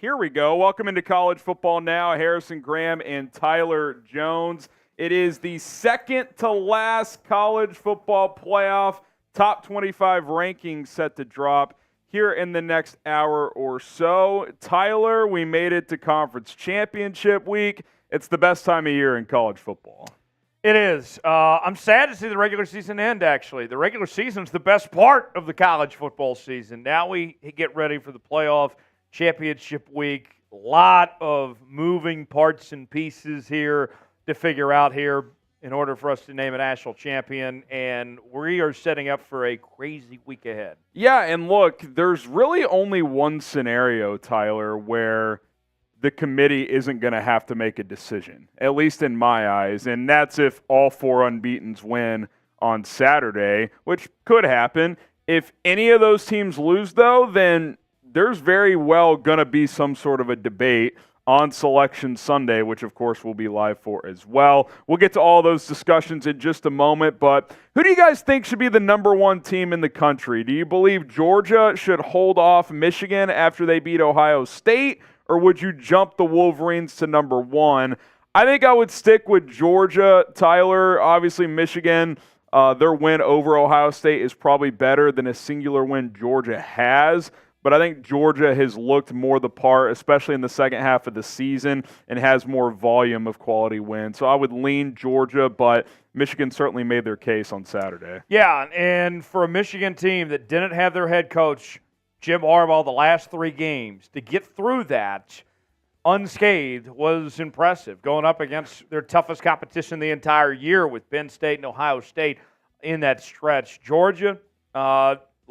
Here we go. Welcome into College Football Now. Harrison Graham and Tyler Jones. It is the second to last college football playoff. Top 25 rankings set to drop here in the next hour or so. Tyler, we made it to conference championship week. It's the best time of year in college football. It is. I'm sad to see the regular season end, actually. The regular season is the best part of the college football season. Now we get ready for the playoff championship week. A lot of moving parts and pieces here to figure out here in order for us to name a national champion, and we are setting up for a crazy week ahead. Yeah, and look, there's really only one scenario, Tyler, where the committee isn't going to have to make a decision, at least in my eyes, and that's if all four unbeatens win on Saturday, which could happen. If any of those teams lose, though, then there's very well going to be some sort of a debate on Selection Sunday, which, of course, we'll be live for as well. We'll get to all those discussions in just a moment, but who do you guys think should be the number one team in the country? Do you believe Georgia should hold off Michigan after they beat Ohio State, or would you jump the Wolverines to number one? I think I would stick with Georgia, Tyler. Obviously, Michigan, their win over Ohio State is probably better than a singular win Georgia has. But I think Georgia has looked more the part, especially in the second half of the season, and has more volume of quality wins. So I would lean Georgia, but Michigan certainly made their case on Saturday. Yeah, and for a Michigan team that didn't have their head coach, Jim Harbaugh, the last three games, to get through that unscathed was impressive, going up against their toughest competition the entire year with Penn State and Ohio State in that stretch. Georgia,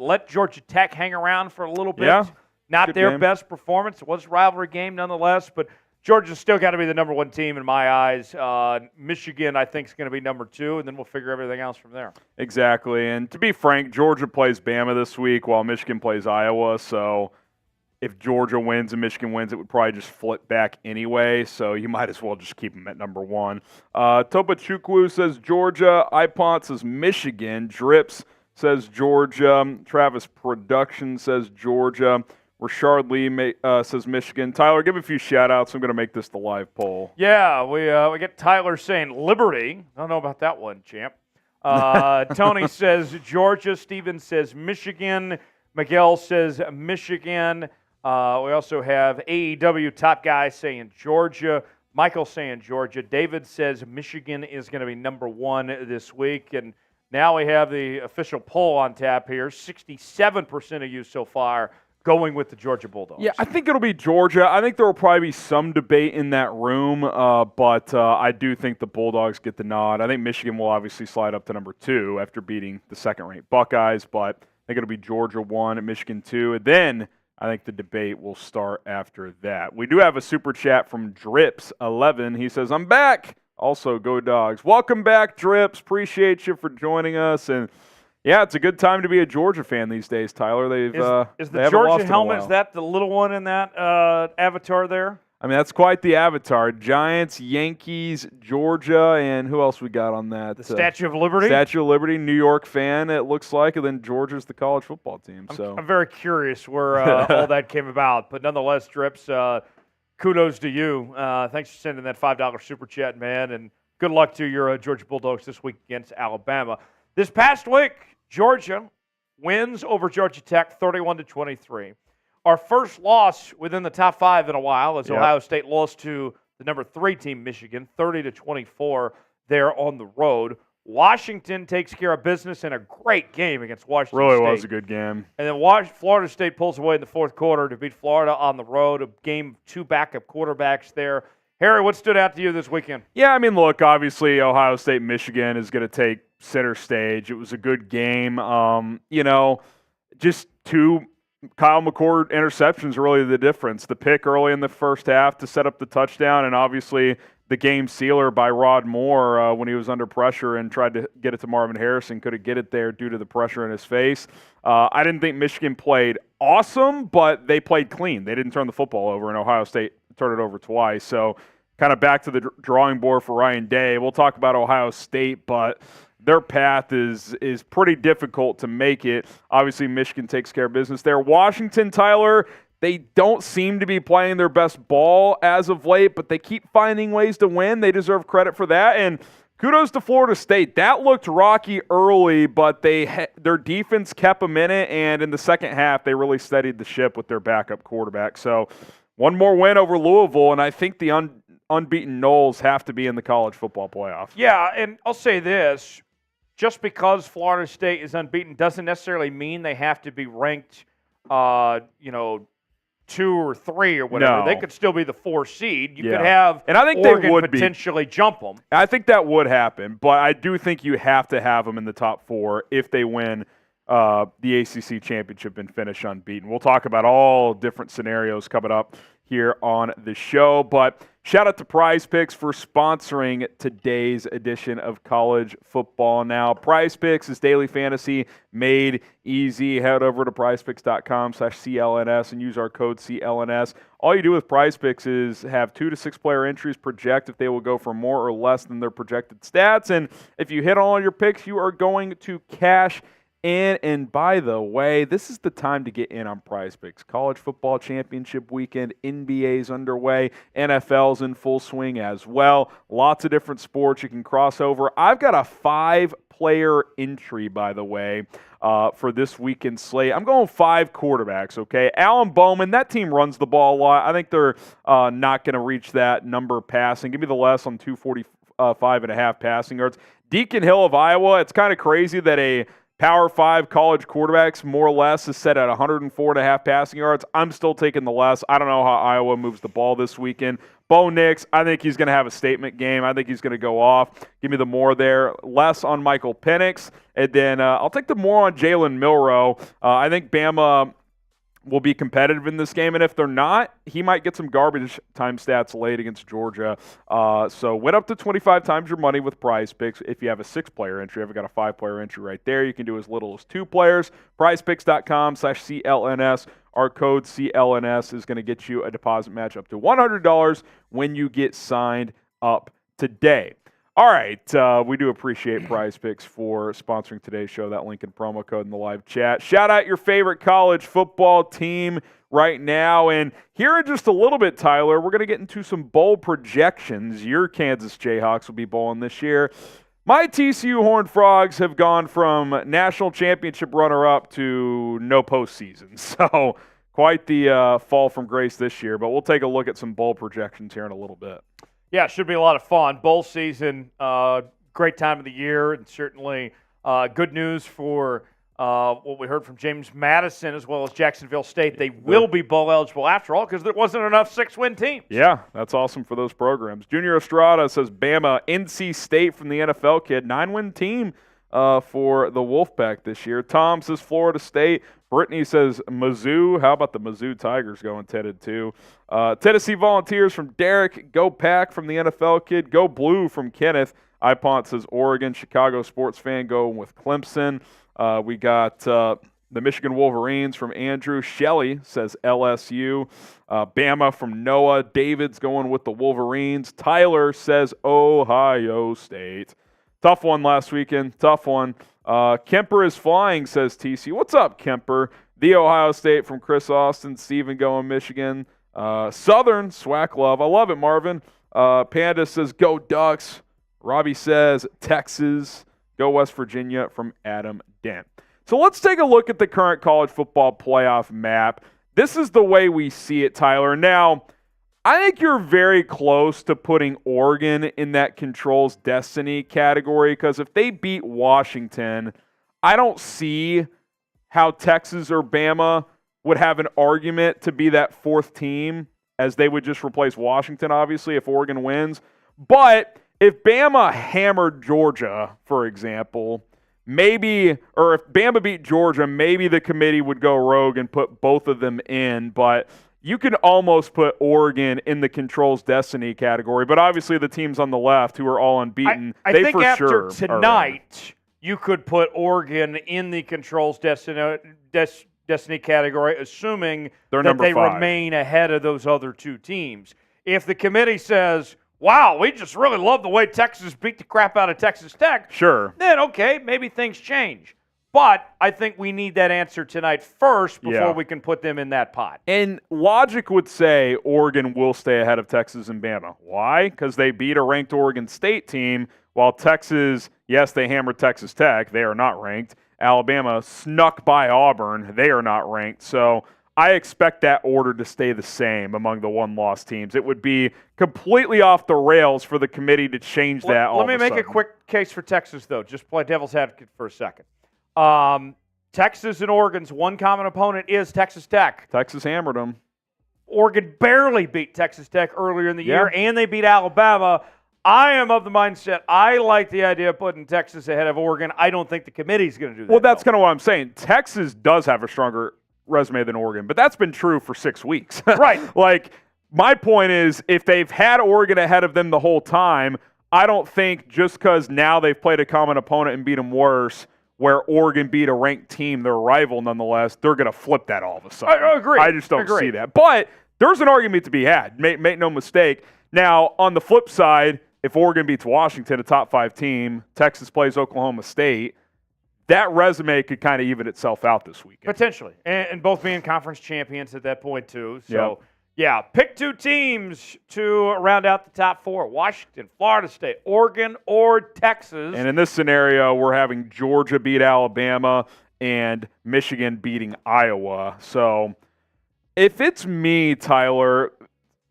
let Georgia Tech hang around for a little bit. Yeah, not their best performance. It was a rivalry game nonetheless, but Georgia's still got to be the number one team in my eyes. Michigan, I think, is going to be number two, and then we'll figure everything else from there. Exactly. And to be frank, Georgia plays Bama this week while Michigan plays Iowa. So if Georgia wins and Michigan wins, it would probably just flip back anyway. So you might as well just keep them at number one. Topa Chukwu says Georgia. Ipont says Michigan. Drips says Georgia. Travis Production says Georgia. Rashard Lee says Michigan. Tyler, give a few shout-outs. I'm going to make this the live poll. Yeah, we get Tyler saying Liberty. I don't know about that one, champ. Tony says Georgia. Steven says Michigan. Miguel says Michigan. We also have AEW top guy saying Georgia. Michael saying Georgia. David says Michigan is going to be number one this week. And now we have the official poll on tap here. 67% of you so far going with the Georgia Bulldogs. Yeah, I think it'll be Georgia. I think there will probably be some debate in that room, but I do think the Bulldogs get the nod. I think Michigan will obviously slide up to number two after beating the second-ranked Buckeyes, but I think it'll be Georgia 1 and Michigan 2. And then I think the debate will start after that. We do have a super chat from Drips11. He says, I'm back. Also, go Dogs. Welcome back, Drips. Appreciate you for joining us. And yeah, it's a good time to be a Georgia fan these days, Tyler. Is the Georgia helmet, is that the little one in that avatar there? I mean, that's quite the avatar. Giants, Yankees, Georgia, and who else we got on that? The Statue of Liberty? Statue of Liberty, New York fan, it looks like, and then Georgia's the college football team. I'm very curious where all that came about. But nonetheless, Drips, kudos to you. Thanks for sending that $5 super chat, man, and good luck to your Georgia Bulldogs this week against Alabama. This past week, Georgia wins over Georgia Tech 31-23. Our first loss within the top five in a while as Ohio State lost to the number 3 team, Michigan, 30-24 there on the road. Washington takes care of business in a great game against Washington State. Really was a good game. And then Florida State pulls away in the fourth quarter to beat Florida on the road, a game 2 backup quarterbacks there. Harry, what stood out to you this weekend? Yeah, I mean, look, obviously Ohio State, Michigan is going to take center stage. It was a good game. Just 2 Kyle McCord interceptions are really the difference. The pick early in the first half to set up the touchdown, and obviously the game sealer by Rod Moore when he was under pressure and tried to get it to Marvin Harrison. Couldn't get it there due to the pressure in his face. I didn't think Michigan played awesome, but they played clean. They didn't turn the football over, and Ohio State turned it over twice. So kind of back to the drawing board for Ryan Day. We'll talk about Ohio State, but their path is pretty difficult to make it. Obviously, Michigan takes care of business there. Washington, Tyler, They don't seem to be playing their best ball as of late, but they keep finding ways to win. They deserve credit for that. And kudos to Florida State. That looked rocky early, but their defense kept them in it, and in the second half, they really steadied the ship with their backup quarterback. So one more win over Louisville, and I think the unbeaten Noles have to be in the college football playoff. Yeah, and I'll say this. Just because Florida State is unbeaten doesn't necessarily mean they have to be ranked, 2 or 3 or whatever. No. They could still be the 4 seed. You Yeah. could have and I think Oregon they would potentially jump them. I think that would happen, but I do think you have to have them in the top 4 if they win the ACC championship and finish unbeaten. We'll talk about all different scenarios coming up here on the show, but shout out to Prize Picks for sponsoring today's edition of College Football Now. Prize Picks is daily fantasy made easy. Head over to prizepicks.com/CLNS and use our code CLNS. All you do with Prize Picks is have 2 to 6 player entries, project if they will go for more or less than their projected stats, and if you hit all your picks, you are going to cash in. And by the way, this is the time to get in on Prize Picks. College football championship weekend, NBA's underway, NFL's in full swing as well. Lots of different sports you can cross over. I've got a 5-player entry, by the way, for this weekend slate. I'm going 5 quarterbacks, okay? Alan Bowman, that team runs the ball a lot. I think they're not going to reach that number passing. Give me the less on 245.5 passing yards. Deacon Hill of Iowa, it's kind of crazy that a Power 5 college quarterbacks, more or less, is set at 104.5 passing yards. I'm still taking the less. I don't know how Iowa moves the ball this weekend. Bo Nix, I think he's going to have a statement game. I think he's going to go off. Give me the more there. Less on Michael Penix. And then I'll take the more on Jalen Milroe. I think Bama will be competitive in this game, and if they're not, he might get some garbage time stats late against Georgia. So win up to 25 times your money with Prize Picks. If you have a 6-player entry, I've got a 5-player entry right there. You can do as little as 2 players. PrizePicks.com/CLNS. Our code CLNS is going to get you a deposit match up to $100 when you get signed up today. All right, we do appreciate Prize Picks for sponsoring today's show. That link and promo code in the live chat. Shout out your favorite college football team right now. And here in just a little bit, Tyler, we're going to get into some bowl projections. Your Kansas Jayhawks will be bowling this year. My TCU Horned Frogs have gone from national championship runner-up to no postseason. So quite the fall from grace this year. But we'll take a look at some bowl projections here in a little bit. Yeah, it should be a lot of fun. Bowl season, great time of the year, and certainly good news for what we heard from James Madison as well as Jacksonville State. They will be bowl eligible after all because there wasn't enough 6-win teams. Yeah, that's awesome for those programs. Junior Estrada says Bama, NC State from the NFL kid, 9-win team for the Wolfpack this year. Tom says Florida State. Brittany says Mizzou. How about the Mizzou Tigers going 10-2? Tennessee Volunteers from Derek. Go Pack from the NFL kid. Go Blue from Kenneth. iPont says Oregon. Chicago sports fan going with Clemson. We got the Michigan Wolverines from Andrew. Shelley says LSU. Bama from Noah. David's going with the Wolverines. Tyler says Ohio State. Tough one last weekend. Tough one. Kemper is flying, says TC. What's up, Kemper? The Ohio State from Chris Austin. Steven going Michigan. Southern, Swack Love. I love it, Marvin. Panda says go Ducks. Robbie says Texas. Go West Virginia from Adam Dent. So let's take a look at the current college football playoff map. This is the way we see it, Tyler. Now, I think you're very close to putting Oregon in that controls destiny category because if they beat Washington, I don't see how Texas or Bama would have an argument to be that 4th team, as they would just replace Washington, obviously, if Oregon wins. But if Bama hammered Georgia, for example, maybe, or if Bama beat Georgia, maybe the committee would go rogue and put both of them in, but you can almost put Oregon in the controls destiny category, but obviously the teams on the left who are all unbeaten, I they think for after sure tonight, you could put Oregon in the controls destiny category, assuming They're that number they 5. remain ahead of those other 2 teams. If the committee says, wow, we just really love the way Texas beat the crap out of Texas Tech, Sure. then okay, maybe things change. But I think we need that answer tonight first before Yeah. we can put them in that pot. And logic would say Oregon will stay ahead of Texas and Bama. Why? Because they beat a ranked Oregon State team, while Texas, yes, they hammered Texas Tech. They are not ranked. Alabama snuck by Auburn. They are not ranked. So I expect that order to stay the same among the one-loss teams. It would be completely off the rails for the committee to change that all Let me of a make a sudden. quick case for Texas, though. Just play devil's advocate for a second. Texas and Oregon's one common opponent is Texas Tech. Texas hammered them. Oregon barely beat Texas Tech earlier in the Yeah. year, and they beat Alabama. I am of the mindset, I like the idea of putting Texas ahead of Oregon. I don't think the committee's going to do that. Well, that's kind of what I'm saying. Texas does have a stronger resume than Oregon, but that's been true for 6 weeks. Right. Like, my point is, if they've had Oregon ahead of them the whole time, I don't think just because now they've played a common opponent and beat them worse, where Oregon beat a ranked team, their rival nonetheless, they're going to flip that all of a sudden. I agree. I just don't see that. But there's an argument to be had. Make no mistake. Now, on the flip side, if Oregon beats Washington, a top 5 team, Texas plays Oklahoma State, that resume could kind of even itself out this weekend. Potentially. And both being conference champions at that point, too. So, yeah, pick 2 teams to round out the top 4. Washington, Florida State, Oregon, or Texas. And in this scenario, we're having Georgia beat Alabama and Michigan beating Iowa. So if it's me, Tyler,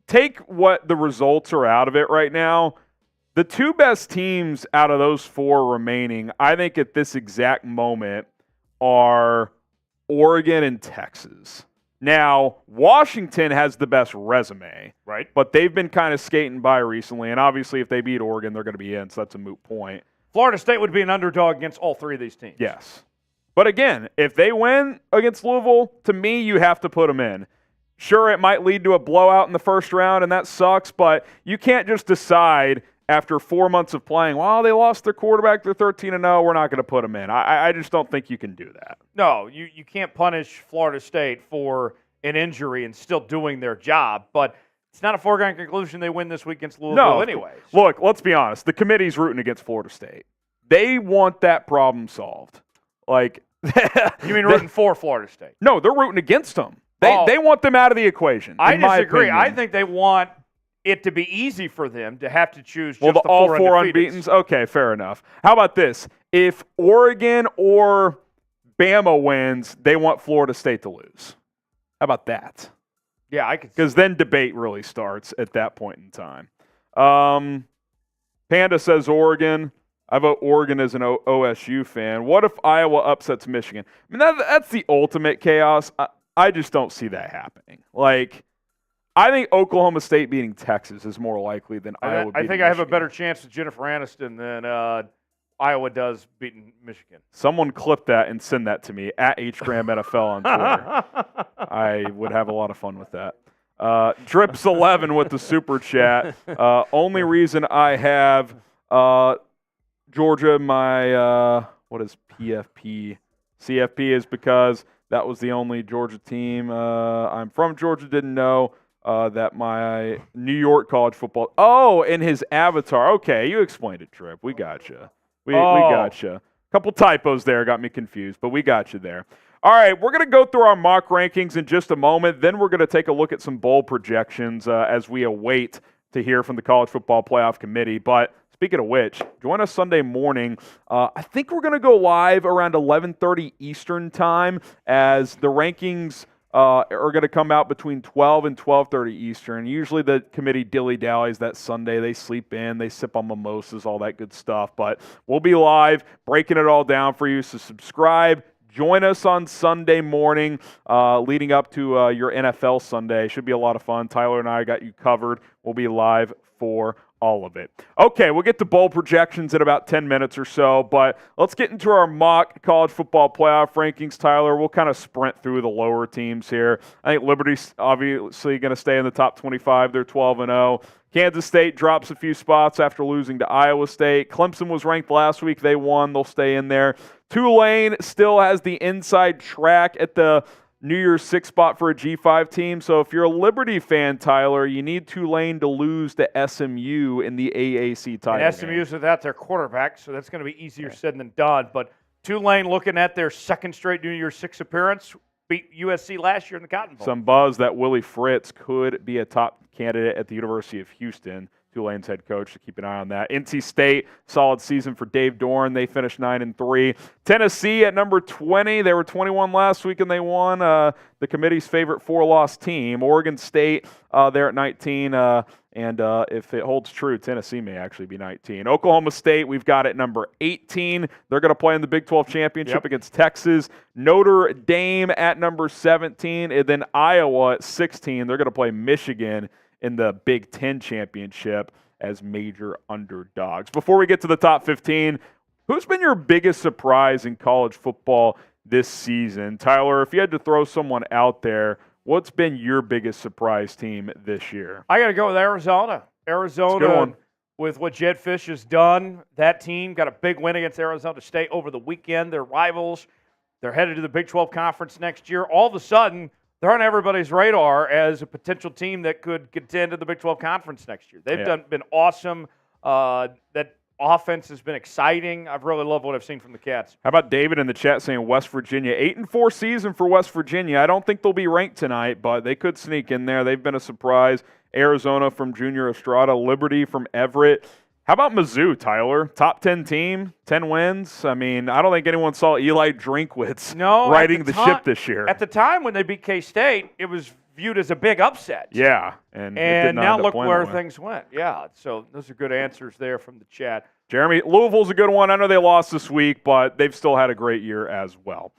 take what the results are out of it right now. The 2 best teams out of those 4 remaining, I think at this exact moment, are Oregon and Texas. Now, Washington has the best resume, right? But they've been kind of skating by recently, and obviously if they beat Oregon, they're going to be in, so that's a moot point. Florida State would be an underdog against all 3 of these teams. Yes. But again, if they win against Louisville, to me, you have to put them in. Sure, it might lead to a blowout in the first round, and that sucks, but you can't just decide after 4 months of playing, well, they lost their quarterback, they're 13-0, we're not going to put them in. I just don't think you can do that. No, you can't punish Florida State for an injury and still doing their job, but it's not a foregone conclusion they win this week against Louisville anyways. Look, let's be honest. The committee's rooting against Florida State. They want that problem solved. Like, you mean rooting for Florida State? No, they're rooting against them. They want them out of the equation. I disagree. I think they want it to be easy for them to have to choose just the all 4 undefeateds. unbeatens? Okay, fair enough. How about this? If Oregon or Bama wins, they want Florida State to lose. How about that? Yeah, I could. Because then debate really starts at that point in time. Panda says Oregon. I vote Oregon as an OSU fan. What if Iowa upsets Michigan? I mean, that's the ultimate chaos. I just don't see that happening. Like, I think Oklahoma State beating Texas is more likely than Iowa beating I think I have a better chance with Jennifer Aniston than Iowa does beating Michigan. Someone clip that and send that to me at HGramNFL on Twitter. I would have a lot of fun with that. Drips11 with the super chat. Only reason I have Georgia, my what is PFP? CFP is because that was the only Georgia team. I'm from Georgia, didn't know that my New York college football. Oh, and his avatar. Okay, you explained it, Trip. We got you. We got you. A couple typos there got me confused, but we got you there. All right, we're going to go through our mock rankings in just a moment. Then we're going to take a look at some bowl projections as we await to hear from the College Football Playoff Committee. But speaking of which, join us Sunday morning. I think we're going to go live around 11:30 Eastern time as the rankings are going to come out between 12 and 12:30 Eastern. Usually the committee dilly-dallies that Sunday. They sleep in, they sip on mimosas, all that good stuff. But we'll be live breaking it all down for you, so subscribe. Join us on Sunday morning leading up to your NFL Sunday. Should be a lot of fun. Tyler and I got you covered. We'll be live for all of it. Okay, we'll get to bowl projections in about 10 minutes or so, but let's get into our mock college football playoff rankings, Tyler. We'll kind of sprint through the lower teams here. I think Liberty's obviously going to stay in the top 25. They're 12-0. Kansas State drops a few spots after losing to Iowa State. Clemson was ranked last week. They won. They'll stay in there. Tulane still has the inside track at the New Year's 6 spot for a G5 team. So if you're a Liberty fan, Tyler, you need Tulane to lose to SMU in the AAC title. And SMU's without their quarterback, so that's going to be easier said than done. But Tulane looking at their second straight New Year's Six appearance. Beat USC last year in the Cotton Bowl. Some buzz that Willie Fritz could be a top candidate at the University of Houston. Tulane's head coach, to keep an eye on that. NC State, solid season for Dave Doran. They finished 9-3. Tennessee at number 20. They were 21 last week, and they won. The committee's favorite 4-loss team. Oregon State, they're at 19. And if it holds true, Tennessee may actually be 19. Oklahoma State, we've got at number 18. They're going to play in the Big 12 Championship against Texas. Notre Dame at number 17. And then Iowa at 16. They're going to play Michigan in the Big 10 Championship as major underdogs. Before we get to the top 15, who's been your biggest surprise in college football this season? Tyler, if you had to throw someone out there, what's been your biggest surprise team this year? I got to go with Arizona. Arizona, with what Jed Fish has done, that team got a big win against Arizona State over the weekend. They're rivals. They're headed to the Big 12 Conference next year. All of a sudden, they're on everybody's radar as a potential team that could contend in the Big 12 Conference next year. They've been awesome. That offense has been exciting. I've really loved what I've seen from the Cats. How about David in the chat saying West Virginia? 8-4 season for West Virginia. I don't think they'll be ranked tonight, but they could sneak in there. They've been a surprise. Arizona from Junior Estrada. Liberty from Everett. How about Mizzou, Tyler? Top 10 team, 10 wins. I mean, I don't think anyone saw Eli Drinkwitz riding the ship this year. At the time when they beat K-State, it was viewed as a big upset. Yeah. And now look where things went. Yeah, so those are good answers there from the chat. Jeremy, Louisville's a good one. I know they lost this week, but they've still had a great year as well.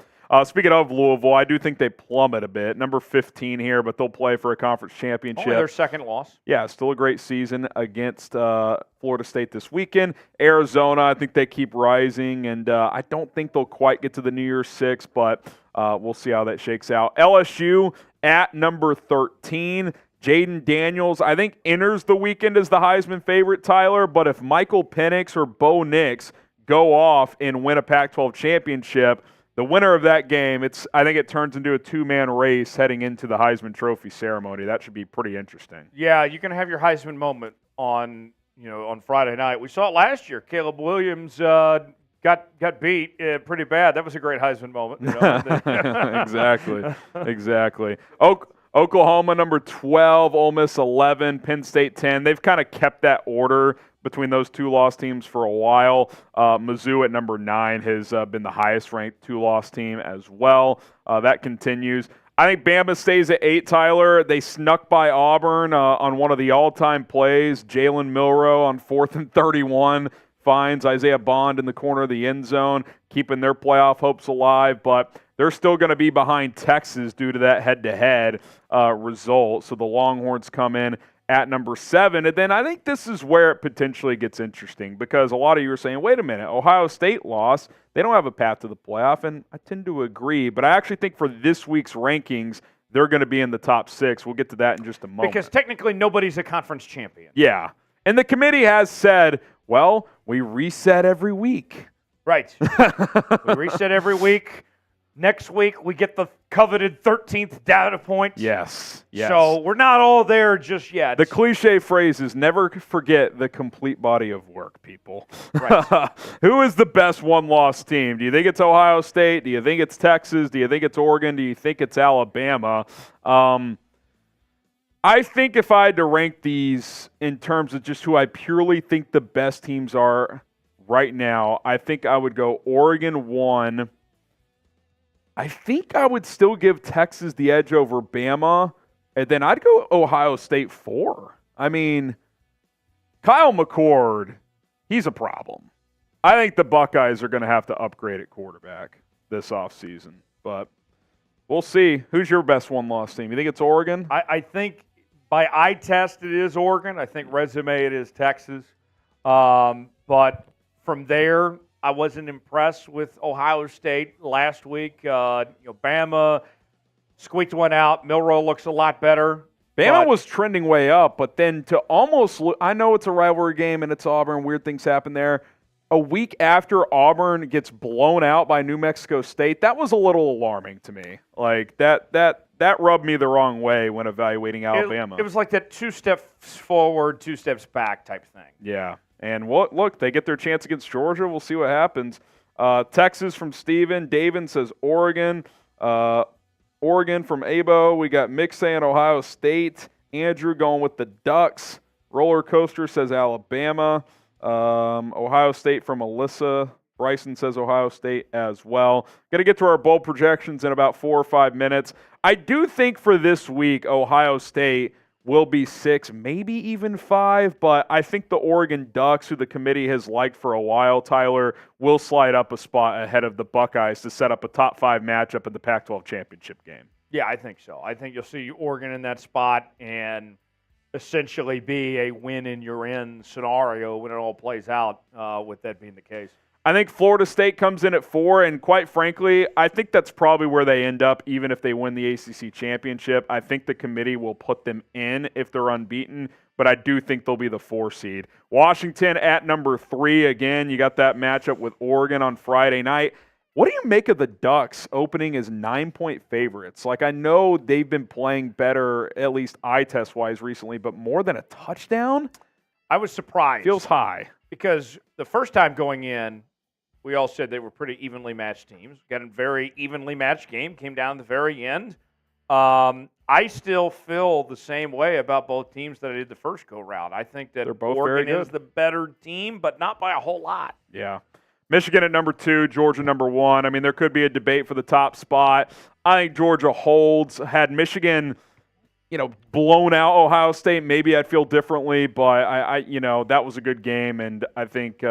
Speaking of Louisville, I do think they plummet a bit. Number 15 here, but they'll play for a conference championship. Only their second loss. Yeah, still a great season against Florida State this weekend. Arizona, I think they keep rising, and I don't think they'll quite get to the New Year's Six, but we'll see how that shakes out. LSU at number 13. Jaden Daniels, I think, enters the weekend as the Heisman favorite, Tyler, but if Michael Penix or Bo Nix go off and win a Pac-12 championship, the winner of that game, I think it turns into a two-man race heading into the Heisman Trophy ceremony. That should be pretty interesting. Yeah, you can have your Heisman moment on Friday night. We saw it last year. Caleb Williams got beat pretty bad. That was a great Heisman moment. Exactly. Oklahoma number 12, Ole Miss 11, Penn State 10. They've kind of kept that order between those two-loss teams for a while. Mizzou at number 9 has been the highest-ranked two-loss team as well. That continues. I think Bama stays at 8, Tyler. They snuck by Auburn on one of the all-time plays. Jalen Milroe on 4th and 31 finds Isaiah Bond in the corner of the end zone, keeping their playoff hopes alive, but they're still going to be behind Texas due to that head-to-head result. So the Longhorns come in at number 7. And then I think this is where it potentially gets interesting because a lot of you are saying, wait a minute, Ohio State lost. They don't have a path to the playoff, and I tend to agree. But I actually think for this week's rankings, they're going to be in the top 6. We'll get to that in just a moment. Because technically nobody's a conference champion. Yeah. And the committee has said, well, we reset every week. Right. We reset every week. Next week, we get the coveted 13th data point. Yes. So we're not all there just yet. The cliche phrase is never forget the complete body of work, people. Right. Who is the best one-loss team? Do you think it's Ohio State? Do you think it's Texas? Do you think it's Oregon? Do you think it's Alabama? I think if I had to rank these in terms of just who I purely think the best teams are right now, I think I would go Oregon 1. I think I would still give Texas the edge over Bama, and then I'd go Ohio State 4. I mean, Kyle McCord, he's a problem. I think the Buckeyes are going to have to upgrade at quarterback this offseason, but we'll see. Who's your best one-loss team? You think it's Oregon? I think by eye test it is Oregon. I think resume it is Texas. But from there, I wasn't impressed with Ohio State last week. Bama squeaked one out. Milroe looks a lot better. Bama was trending way up, but then to almost – I know it's a rivalry game and it's Auburn. Weird things happen there. A week after Auburn gets blown out by New Mexico State, that was a little alarming to me. Like, that rubbed me the wrong way when evaluating Alabama. It was like that 2 steps forward, 2 steps back type thing. Yeah. And look, they get their chance against Georgia. We'll see what happens. Texas from Steven. David says Oregon. Oregon from Abo. We got Mick saying Ohio State. Andrew going with the Ducks. Roller Coaster says Alabama. Ohio State from Alyssa. Bryson says Ohio State as well. Going to get to our bowl projections in about 4 or 5 minutes. I do think for this week, Ohio State will be 6, maybe even 5, but I think the Oregon Ducks, who the committee has liked for a while, Tyler, will slide up a spot ahead of the Buckeyes to set up a top 5 matchup in the Pac-12 championship game. Yeah, I think so. I think you'll see Oregon in that spot and essentially be a win-in-your-in scenario when it all plays out, with that being the case. I think Florida State comes in at 4, and quite frankly, I think that's probably where they end up, even if they win the ACC championship. I think the committee will put them in if they're unbeaten, but I do think they'll be the 4 seed. Washington at number 3. Again, you got that matchup with Oregon on Friday night. What do you make of the Ducks opening as 9-point favorites? Like, I know they've been playing better, at least eye test-wise recently, but more than a touchdown? I was surprised. Feels high. Because the first time going in, we all said they were pretty evenly matched teams. Got a very evenly matched game. Came down to the very end. I still feel the same way about both teams that I did the first go-round. I think that Oregon is the better team, but not by a whole lot. Yeah. Michigan at number 2, Georgia number 1. I mean, there could be a debate for the top spot. I think Georgia holds. Had Michigan, blown out Ohio State, maybe I'd feel differently, but I that was a good game, and I think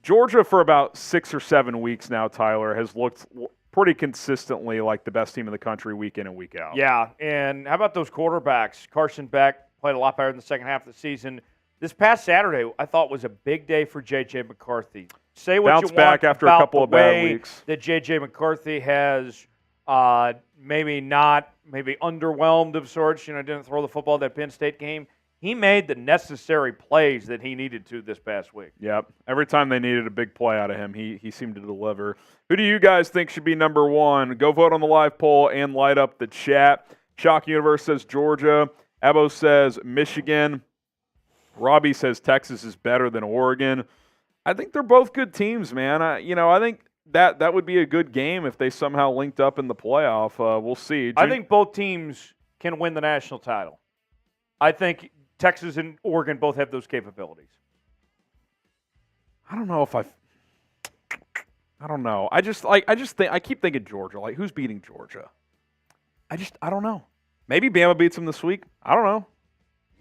Georgia for about 6 or 7 weeks now, Tyler, has looked pretty consistently like the best team in the country week in and week out. Yeah, and how about those quarterbacks? Carson Beck played a lot better in the second half of the season. This past Saturday, I thought was a big day for J.J. McCarthy. Say what Bounce you back want after about a couple of bad weeks. That J.J. McCarthy has maybe underwhelmed of sorts. Didn't throw the football that Penn State game. He made the necessary plays that he needed to this past week. Yep. Every time they needed a big play out of him, he seemed to deliver. Who do you guys think should be number 1? Go vote on the live poll and light up the chat. Shock Universe says Georgia. Abo says Michigan. Robbie says Texas is better than Oregon. I think they're both good teams, man. I think that would be a good game if they somehow linked up in the playoff. We'll see. I think both teams can win the national title. I think Texas and Oregon both have those capabilities. I don't know. I keep thinking Georgia. Like, who's beating Georgia? I don't know. Maybe Bama beats them this week. I don't know.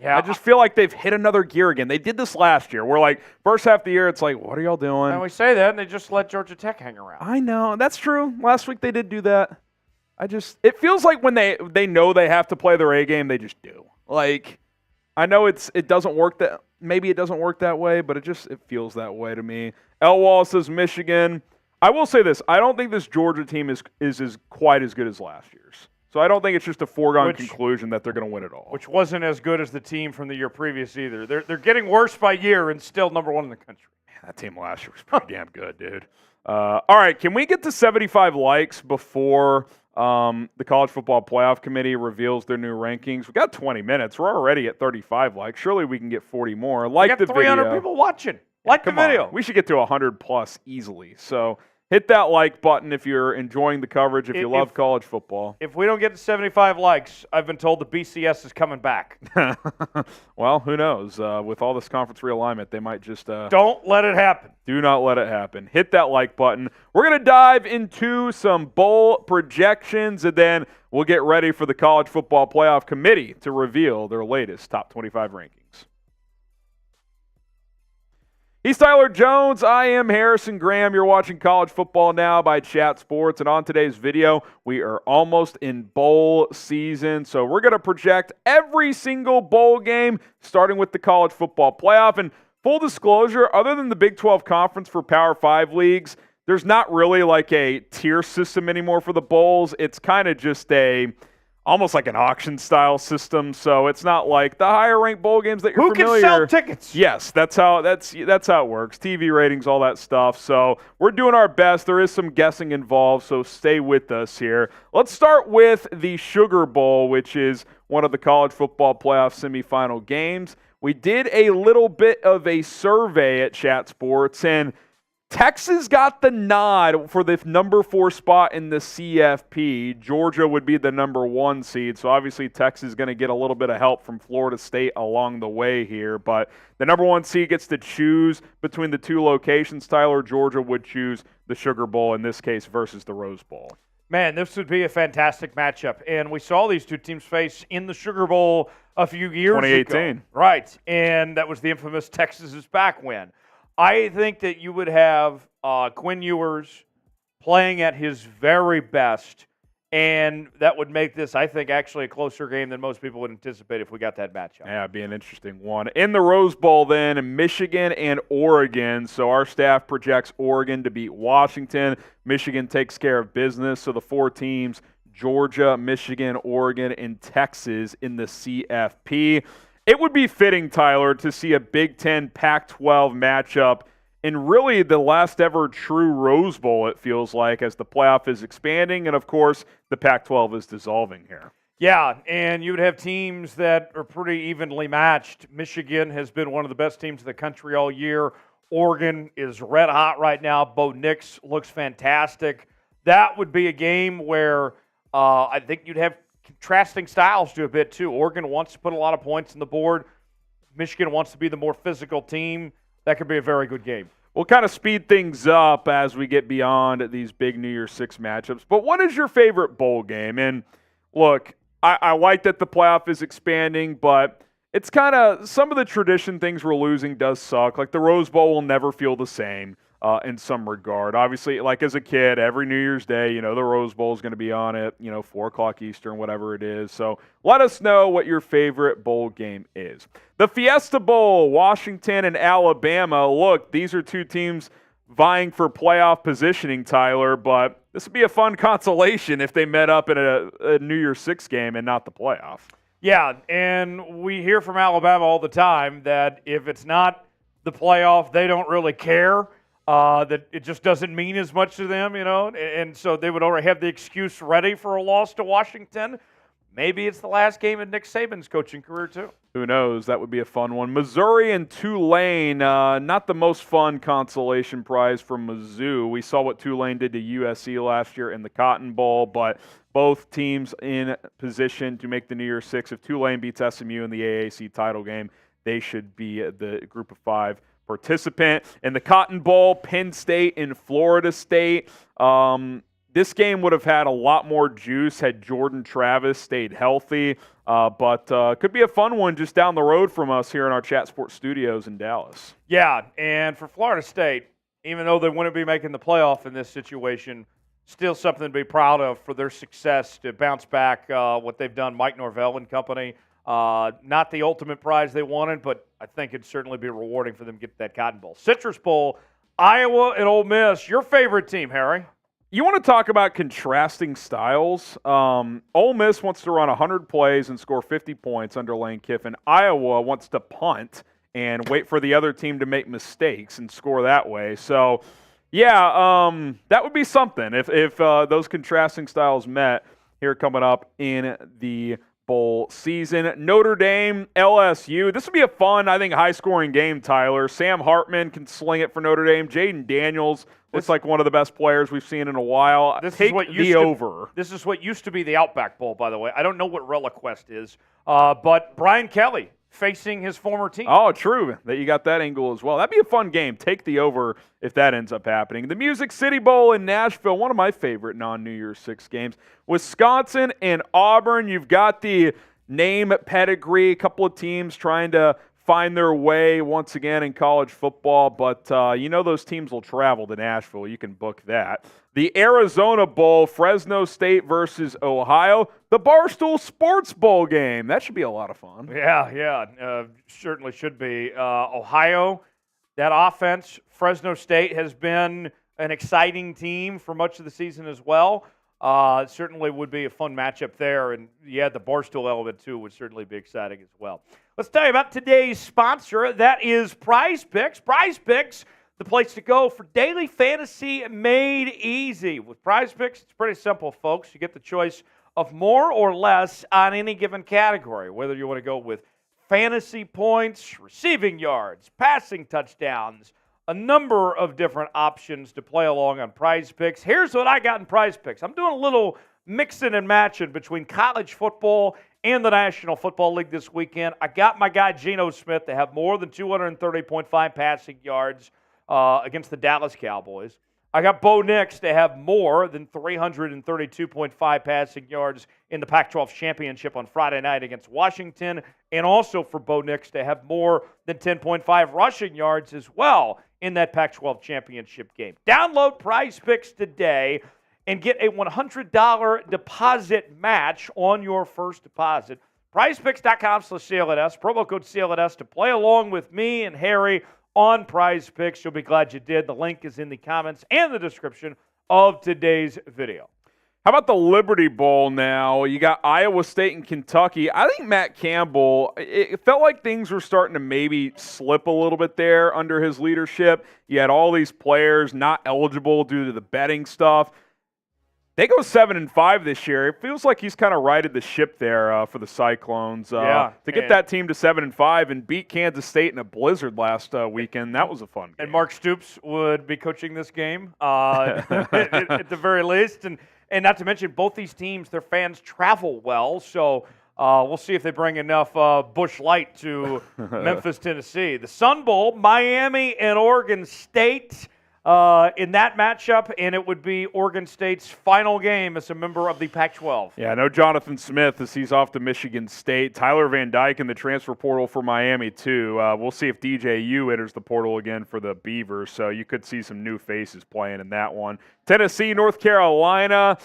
Yeah, I just feel like they've hit another gear again. They did this last year. We're like, first half of the year, it's like, what are y'all doing? And we say that, and they just let Georgia Tech hang around. I know. That's true. Last week they did do that. It feels like when they know they have to play their A game, they just do. Like, I know it doesn't work that, maybe it doesn't work that way, but it feels that way to me. L. Wall says Michigan. I will say this. I don't think this Georgia team is quite as good as last year's. So I don't think it's just a foregone conclusion that they're going to win it all. Which wasn't as good as the team from the year previous either. They're getting worse by year and still number 1 in the country. Man, that team last year was pretty damn good, dude. All right, can we get to 75 likes before the College Football Playoff Committee reveals their new rankings? We got 20 minutes. We're already at 35 likes. Surely we can get 40 more. Like the video. We got 300 people watching. Like the video. On. We should get to 100 plus easily. So hit that like button if you're enjoying the coverage, if you love college football. If we don't get to 75 likes, I've been told the BCS is coming back. Well, who knows? With all this conference realignment, they might just... Don't let it happen. Do not let it happen. Hit that like button. We're going to dive into some bowl projections, and then we'll get ready for the College Football Playoff Committee to reveal their latest top 25 rankings. He's Tyler Jones. I am Harrison Graham. You're watching College Football Now by Chat Sports. And on today's video, we are almost in bowl season. So we're going to project every single bowl game, starting with the College Football Playoff. And full disclosure, other than the Big 12 Conference for Power 5 leagues, there's not really like a tier system anymore for the bowls. It's kind of just almost like an auction-style system, so it's not like the higher-ranked bowl games that you're familiar. Who can sell tickets? Yes, that's how it works. TV ratings, all that stuff. So we're doing our best. There is some guessing involved, so stay with us here. Let's start with the Sugar Bowl, which is one of the College Football Playoff semifinal games. We did a little bit of a survey at Chat Sports, and Texas got the nod for the number 4 spot in the CFP. Georgia would be the number 1 seed, so obviously Texas is going to get a little bit of help from Florida State along the way here. But the number 1 seed gets to choose between the 2 locations. Tyler, Georgia would choose the Sugar Bowl in this case versus the Rose Bowl. Man, this would be a fantastic matchup. And we saw these 2 teams face in the Sugar Bowl a few years 2018. ago. Right, and that was the infamous Texas is back win. I think that you would have Quinn Ewers playing at his very best, and that would make this, I think, actually a closer game than most people would anticipate if we got that matchup. Yeah, it'd be an interesting one. In the Rose Bowl then, Michigan and Oregon. So our staff projects Oregon to beat Washington. Michigan takes care of business. So the 4 teams, Georgia, Michigan, Oregon, and Texas in the CFP. It would be fitting, Tyler, to see a Big Ten Pac-12 matchup in really the last ever true Rose Bowl, it feels like, as the playoff is expanding. And, of course, the Pac-12 is dissolving here. Yeah, and you would have teams that are pretty evenly matched. Michigan has been one of the best teams in the country all year. Oregon is red hot right now. Bo Nix looks fantastic. That would be a game where I think you'd have contrasting styles to a bit too. Oregon wants to put a lot of points on the board. Michigan wants to be the more physical team. That could be a very good game. We'll kind of speed things up as we get beyond these big New Year's 6 matchups. But what is your favorite bowl game? And look, I like that the playoff is expanding, but it's kind of some of the tradition things we're losing does suck. Like the Rose Bowl will never feel the same. In some regard. Obviously, like as a kid, every New Year's Day, the Rose Bowl is going to be on at, 4 o'clock Eastern, whatever it is. So let us know what your favorite bowl game is. The Fiesta Bowl, Washington and Alabama. Look, these are 2 teams vying for playoff positioning, Tyler, but this would be a fun consolation if they met up in a New Year's 6 game and not the playoff. Yeah, and we hear from Alabama all the time that if it's not the playoff, they don't really care. That it just doesn't mean as much to them, and so they would already have the excuse ready for a loss to Washington. Maybe it's the last game of Nick Saban's coaching career, too. Who knows? That would be a fun one. Missouri and Tulane, not the most fun consolation prize for Mizzou. We saw what Tulane did to USC last year in the Cotton Bowl, but both teams in position to make the New Year's 6. If Tulane beats SMU in the AAC title game, they should be the group of 5 participant. In the Cotton Bowl, Penn State and Florida State. This game would have had a lot more juice had Jordan Travis stayed healthy, but could be a fun one just down the road from us here in our Chat Sports studios in Dallas. Yeah, and for Florida State, even though they wouldn't be making the playoff in this situation, still something to be proud of for their success to bounce back what they've done, Mike Norvell and company. Not the ultimate prize they wanted, but I think it'd certainly be rewarding for them to get that Cotton Bowl. Citrus Bowl, Iowa and Ole Miss. Your favorite team, Harry? You want to talk about contrasting styles? Ole Miss wants to run 100 plays and score 50 points under Lane Kiffin. Iowa wants to punt and wait for the other team to make mistakes and score that way. So, yeah, that would be something if those contrasting styles met here coming up in the bowl season. Notre Dame, LSU. This would be a fun, I think, high-scoring game, Tyler. Sam Hartman can sling it for Notre Dame. Jaden Daniels looks like one of the best players we've seen in a while. Take the over. This is what used to be the Outback Bowl, by the way. I don't know what ReliQuest is, but Brian Kelly facing his former team. Oh, true that you got that angle as well. That'd be a fun game. Take the over if that ends up happening. The Music City Bowl in Nashville, one of my favorite non-New Year's 6 games. Wisconsin and Auburn, you've got the name pedigree, a couple of teams trying to find their way once again in college football, but those teams will travel to Nashville. You can book that. The Arizona Bowl, Fresno State versus Ohio. The Barstool Sports Bowl game. That should be a lot of fun. Yeah, certainly should be. Ohio, that offense, Fresno State has been an exciting team for much of the season as well. Certainly would be a fun matchup there. And, yeah, the Barstool element, too, would certainly be exciting as well. Let's tell you about today's sponsor. That is Prize Picks. Prize Picks, the place to go for daily fantasy made easy. With Prize Picks, it's pretty simple, folks. You get the choice of more or less on any given category, whether you want to go with fantasy points, receiving yards, passing touchdowns, a number of different options to play along on Prize Picks. Here's what I got in Prize Picks. I'm doing a little mixing and matching between college football and the National Football League this weekend. I got my guy Geno Smith to have more than 230.5 passing yards against the Dallas Cowboys. I got Bo Nix to have more than 332.5 passing yards in the Pac-12 championship on Friday night against Washington, and also for Bo Nix to have more than 10.5 rushing yards as well in that Pac-12 championship game. Download Prize Picks today and get a $100 deposit match on your first deposit. PrizePicks.com/CLNS, promo code CLNS to play along with me and Harry on Prize Picks. You'll be glad you did. The link is in the comments and the description of today's video. How about the Liberty Bowl now? You got Iowa State and Kentucky. I think Matt Campbell, it felt like things were starting to maybe slip a little bit there under his leadership. You had all these players not eligible due to the betting stuff. They go 7-5 this year. It feels like he's kind of righted the ship there for the Cyclones. To get that team to 7-5 and beat Kansas State in a blizzard last weekend, that was a fun game. And Mark Stoops would be coaching this game at the very least. And not to mention, both these teams, their fans travel well. So we'll see if they bring enough Busch Light to Memphis, Tennessee. The Sun Bowl, Miami and Oregon State. In that matchup, and it would be Oregon State's final game as a member of the Pac-12. Yeah, no Jonathan Smith as he's off to Michigan State. Tyler Van Dyke in the transfer portal for Miami, too. We'll see if DJU enters the portal again for the Beavers, so you could see some new faces playing in that one. Tennessee, North Carolina,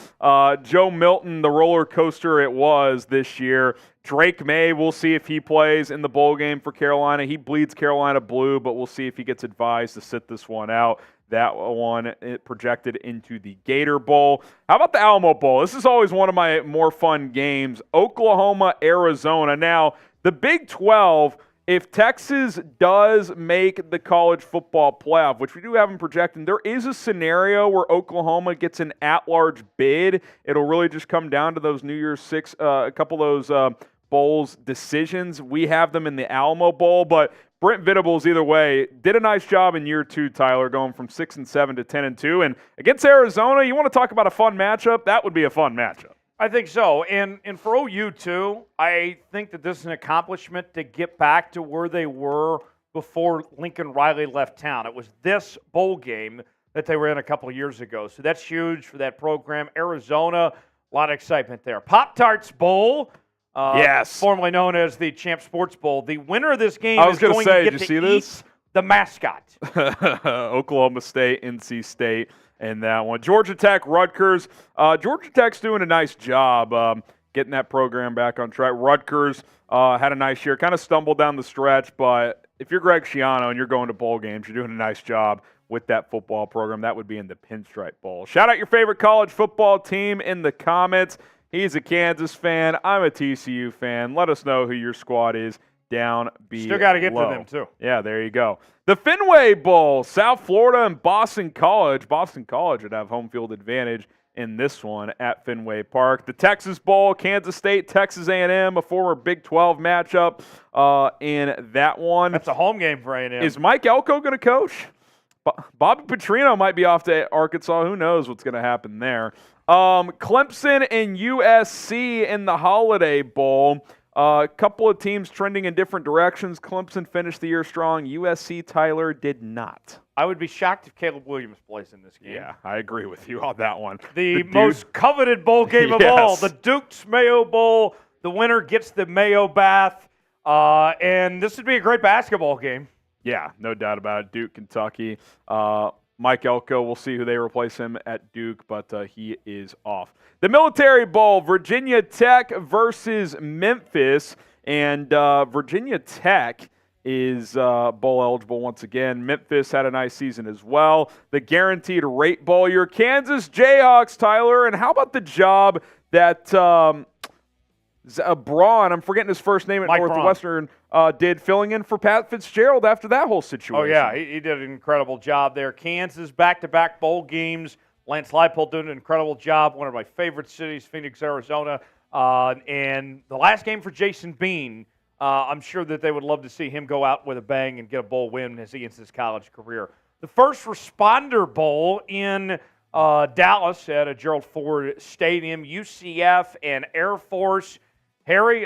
Joe Milton, the roller coaster it was this year. Drake May, we'll see if he plays in the bowl game for Carolina. He bleeds Carolina blue, but we'll see if he gets advised to sit this one out. That one projected into the Gator Bowl. How about the Alamo Bowl? This is always one of my more fun games. Oklahoma, Arizona. Now, the Big 12, if Texas does make the college football playoff, which we do have them projecting, there is a scenario where Oklahoma gets an at-large bid. It'll really just come down to those New Year's Six, a couple of those bowls decisions. We have them in the Alamo Bowl, but Brent Venables, either way, did a nice job in year two, Tyler, going from 6-7 to 10-2. And against Arizona, you want to talk about a fun matchup? That would be a fun matchup. I think so. And for OU, too, I think that this is an accomplishment to get back to where they were before Lincoln Riley left town. It was this bowl game that they were in a couple of years ago. So that's huge for that program. Arizona, a lot of excitement there. Pop-Tarts Bowl. Yes. Formerly known as the Champ Sports Bowl. The winner of this game is going to get to eat the mascot. Oklahoma State, NC State, and that one. Georgia Tech, Rutgers. Georgia Tech's doing a nice job getting that program back on track. Rutgers had a nice year. Kind of stumbled down the stretch, but if you're Greg Schiano and you're going to bowl games, you're doing a nice job with that football program. That would be in the Pinstripe Bowl. Shout out your favorite college football team in the comments. He's a Kansas fan. I'm a TCU fan. Let us know who your squad is down below. Still got to get to them, too. Yeah, there you go. The Fenway Bowl, South Florida and Boston College. Boston College would have home field advantage in this one at Fenway Park. The Texas Bowl, Kansas State, Texas A&M, a former Big 12 matchup in that one. That's a home game for A&M. Is Mike Elko going to coach? Bobby Petrino might be off to Arkansas. Who knows what's going to happen there. Clemson and USC in the Holiday Bowl. A couple of teams trending in different directions. Clemson finished the year strong. USC, Tyler, did not. I would be shocked if Caleb Williams plays in this game. Yeah, I agree with you on that one. The most coveted bowl game of all, the Duke's Mayo Bowl. The winner gets the Mayo Bath. And this would be a great basketball game. Yeah, no doubt about it. Duke, Kentucky. Mike Elko, we'll see who they replace him at Duke, but he is off. The Military Bowl, Virginia Tech versus Memphis, and Virginia Tech is bowl eligible once again. Memphis had a nice season as well. The Guaranteed Rate Bowl, your Kansas Jayhawks, Tyler, and how about the job that Braun, I'm forgetting his first name at Mike Northwestern, did filling in for Pat Fitzgerald after that whole situation. Oh, yeah, he did an incredible job there. Kansas, back-to-back bowl games. Lance Leipold doing an incredible job. One of my favorite cities, Phoenix, Arizona. And the last game for Jason Bean, I'm sure that they would love to see him go out with a bang and get a bowl win as he ends his college career. the First Responder Bowl in Dallas at a Gerald Ford Stadium. UCF and Air Force. Harry,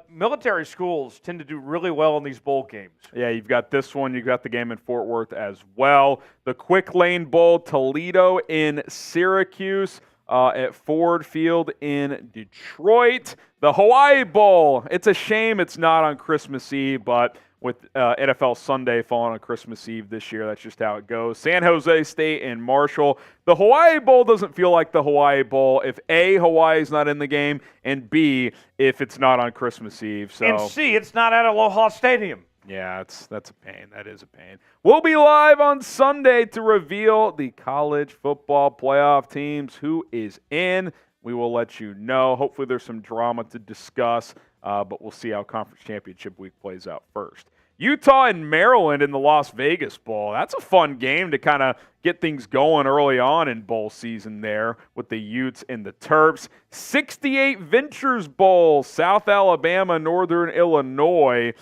military schools tend to do really well in these bowl games. Yeah, you've got this one. You've got the game in Fort Worth as well. The Quick Lane Bowl, Toledo in Syracuse at Ford Field in Detroit. The Hawaii Bowl, it's a shame it's not on Christmas Eve, but with NFL Sunday falling on Christmas Eve this year, that's just how it goes. San Jose State and Marshall. The Hawaii Bowl doesn't feel like the Hawaii Bowl if A, Hawaii's not in the game, and B, if it's not on Christmas Eve. So. And C, it's not at Aloha Stadium. Yeah, that's a pain. That is a pain. We'll be live on Sunday to reveal the college football playoff teams, who is in. We will let you know. Hopefully there's some drama to discuss, but we'll see how Conference Championship Week plays out first. Utah and Maryland in the Las Vegas Bowl. That's a fun game to kind of get things going early on in bowl season there with the Utes and the Terps. 68 Ventures Bowl, South Alabama, Northern Illinois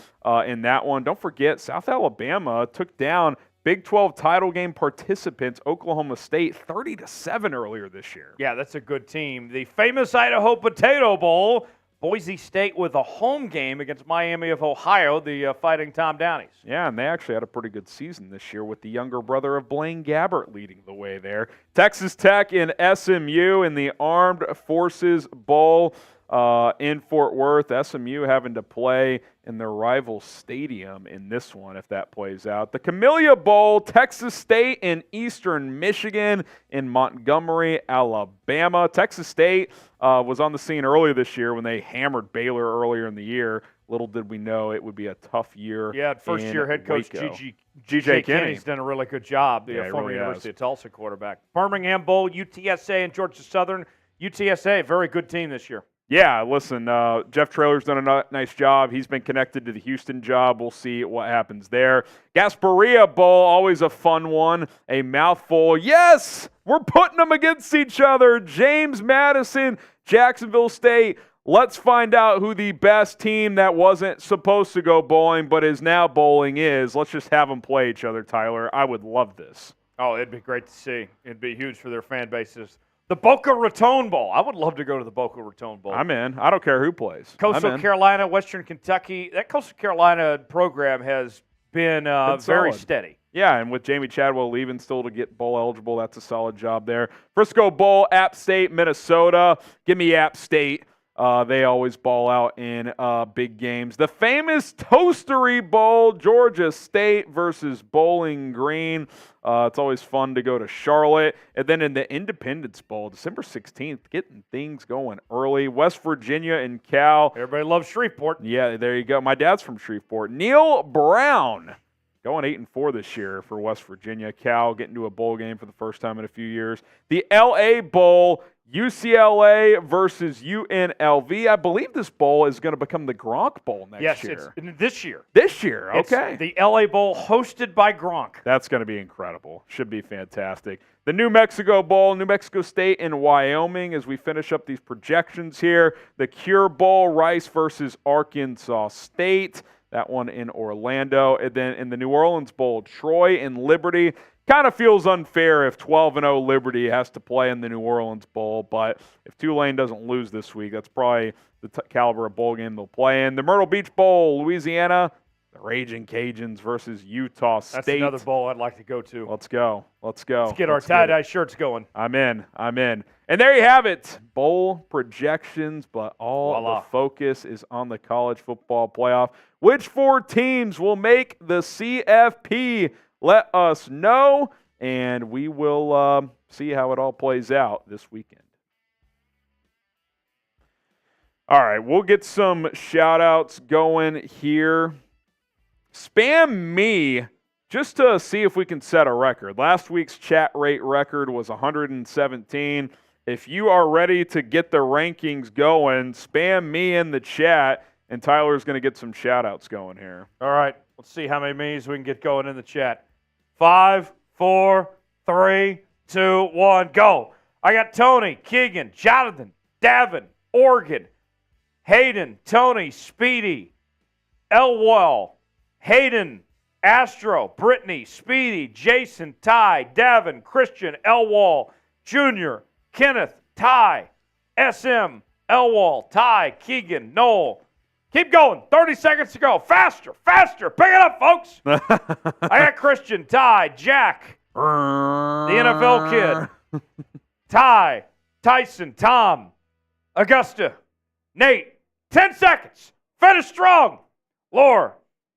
in that one. Don't forget, South Alabama took down Big 12 title game participants Oklahoma State 30-7 earlier this year. Yeah, that's a good team. The famous Idaho Potato Bowl, Boise State with a home game against Miami of Ohio, the Fighting Tom Downies. Yeah, and they actually had a pretty good season this year with the younger brother of Blaine Gabbert leading the way there. Texas Tech and SMU in the Armed Forces Bowl in Fort Worth. SMU having to play in their rival stadium in this one if that plays out. The Camellia Bowl, Texas State and Eastern Michigan in Montgomery, Alabama. Texas State was on the scene earlier this year when they hammered Baylor earlier in the year. Little did we know it would be a tough year. Yeah, first-year head coach G.J. Kinney's done a really good job, the former University of Tulsa quarterback. Birmingham Bowl, UTSA and Georgia Southern. UTSA, very good team this year. Yeah, listen, Jeff Traylor's done a nice job. He's been connected to the Houston job. We'll see what happens there. Gasparilla Bowl, always a fun one. A mouthful. Yes, we're putting them against each other. James Madison, Jacksonville State. Let's find out who the best team that wasn't supposed to go bowling but is now bowling is. Let's just have them play each other, Tyler. I would love this. Oh, it'd be great to see. It'd be huge for their fan bases. The Boca Raton Bowl. I would love to go to the Boca Raton Bowl. I'm in. I don't care who plays. Coastal Carolina, Western Kentucky. That Coastal Carolina program has been very steady. Yeah, and with Jamie Chadwell leaving still to get bowl eligible, that's a solid job there. Frisco Bowl, App State, Minnesota. Give me App State. They always ball out in big games. The famous Toastery Bowl, Georgia State versus Bowling Green. It's always fun to go to Charlotte. And then in the Independence Bowl, December 16th, getting things going early. West Virginia and Cal. Everybody loves Shreveport. Yeah, there you go. My dad's from Shreveport. Neil Brown going 8-4 this year for West Virginia. Cal getting to a bowl game for the first time in a few years. The LA Bowl, UCLA versus UNLV. I believe this bowl is going to become the Gronk Bowl next year. Yes, it's this year. This year, okay. It's the LA Bowl hosted by Gronk. That's going to be incredible. Should be fantastic. The New Mexico Bowl, New Mexico State and Wyoming as we finish up these projections here. The Cure Bowl, Rice versus Arkansas State. That one in Orlando. And then in the New Orleans Bowl, Troy and Liberty. Kind of feels unfair if 12-0 Liberty has to play in the New Orleans Bowl, but if Tulane doesn't lose this week, that's probably the caliber of bowl game they'll play in. The Myrtle Beach Bowl, Louisiana, the Raging Cajuns versus Utah State. That's another bowl I'd like to go to. Let's go. Let's get our tie-dye shirts going. I'm in. And there you have it. Bowl projections, but all the focus is on the college football playoff. Which four teams will make the CFP? Let us know, and we will see how it all plays out this weekend. All right, we'll get some shout-outs going here. Spam me just to see if we can set a record. Last week's chat rate record was 117. If you are ready to get the rankings going, spam me in the chat, and Tyler's going to get some shout-outs going here. All right, let's see how many memes we can get going in the chat. 5, 4, 3, 2, 1, go. I got Tony, Keegan, Jonathan, Davin, Oregon, Hayden, Tony, Speedy, Elwell, Hayden, Astro, Brittany, Speedy, Jason, Ty, Davin, Christian, Elwall, Jr., Kenneth, Ty, SM, Elwall, Ty, Keegan, Noel. Keep going. 30 seconds to go. Faster, faster. Pick it up, folks. I got Christian, Ty, Jack, the NFL kid, Ty, Tyson, Tom, Augusta, Nate. 10 seconds. Finish strong. Laura,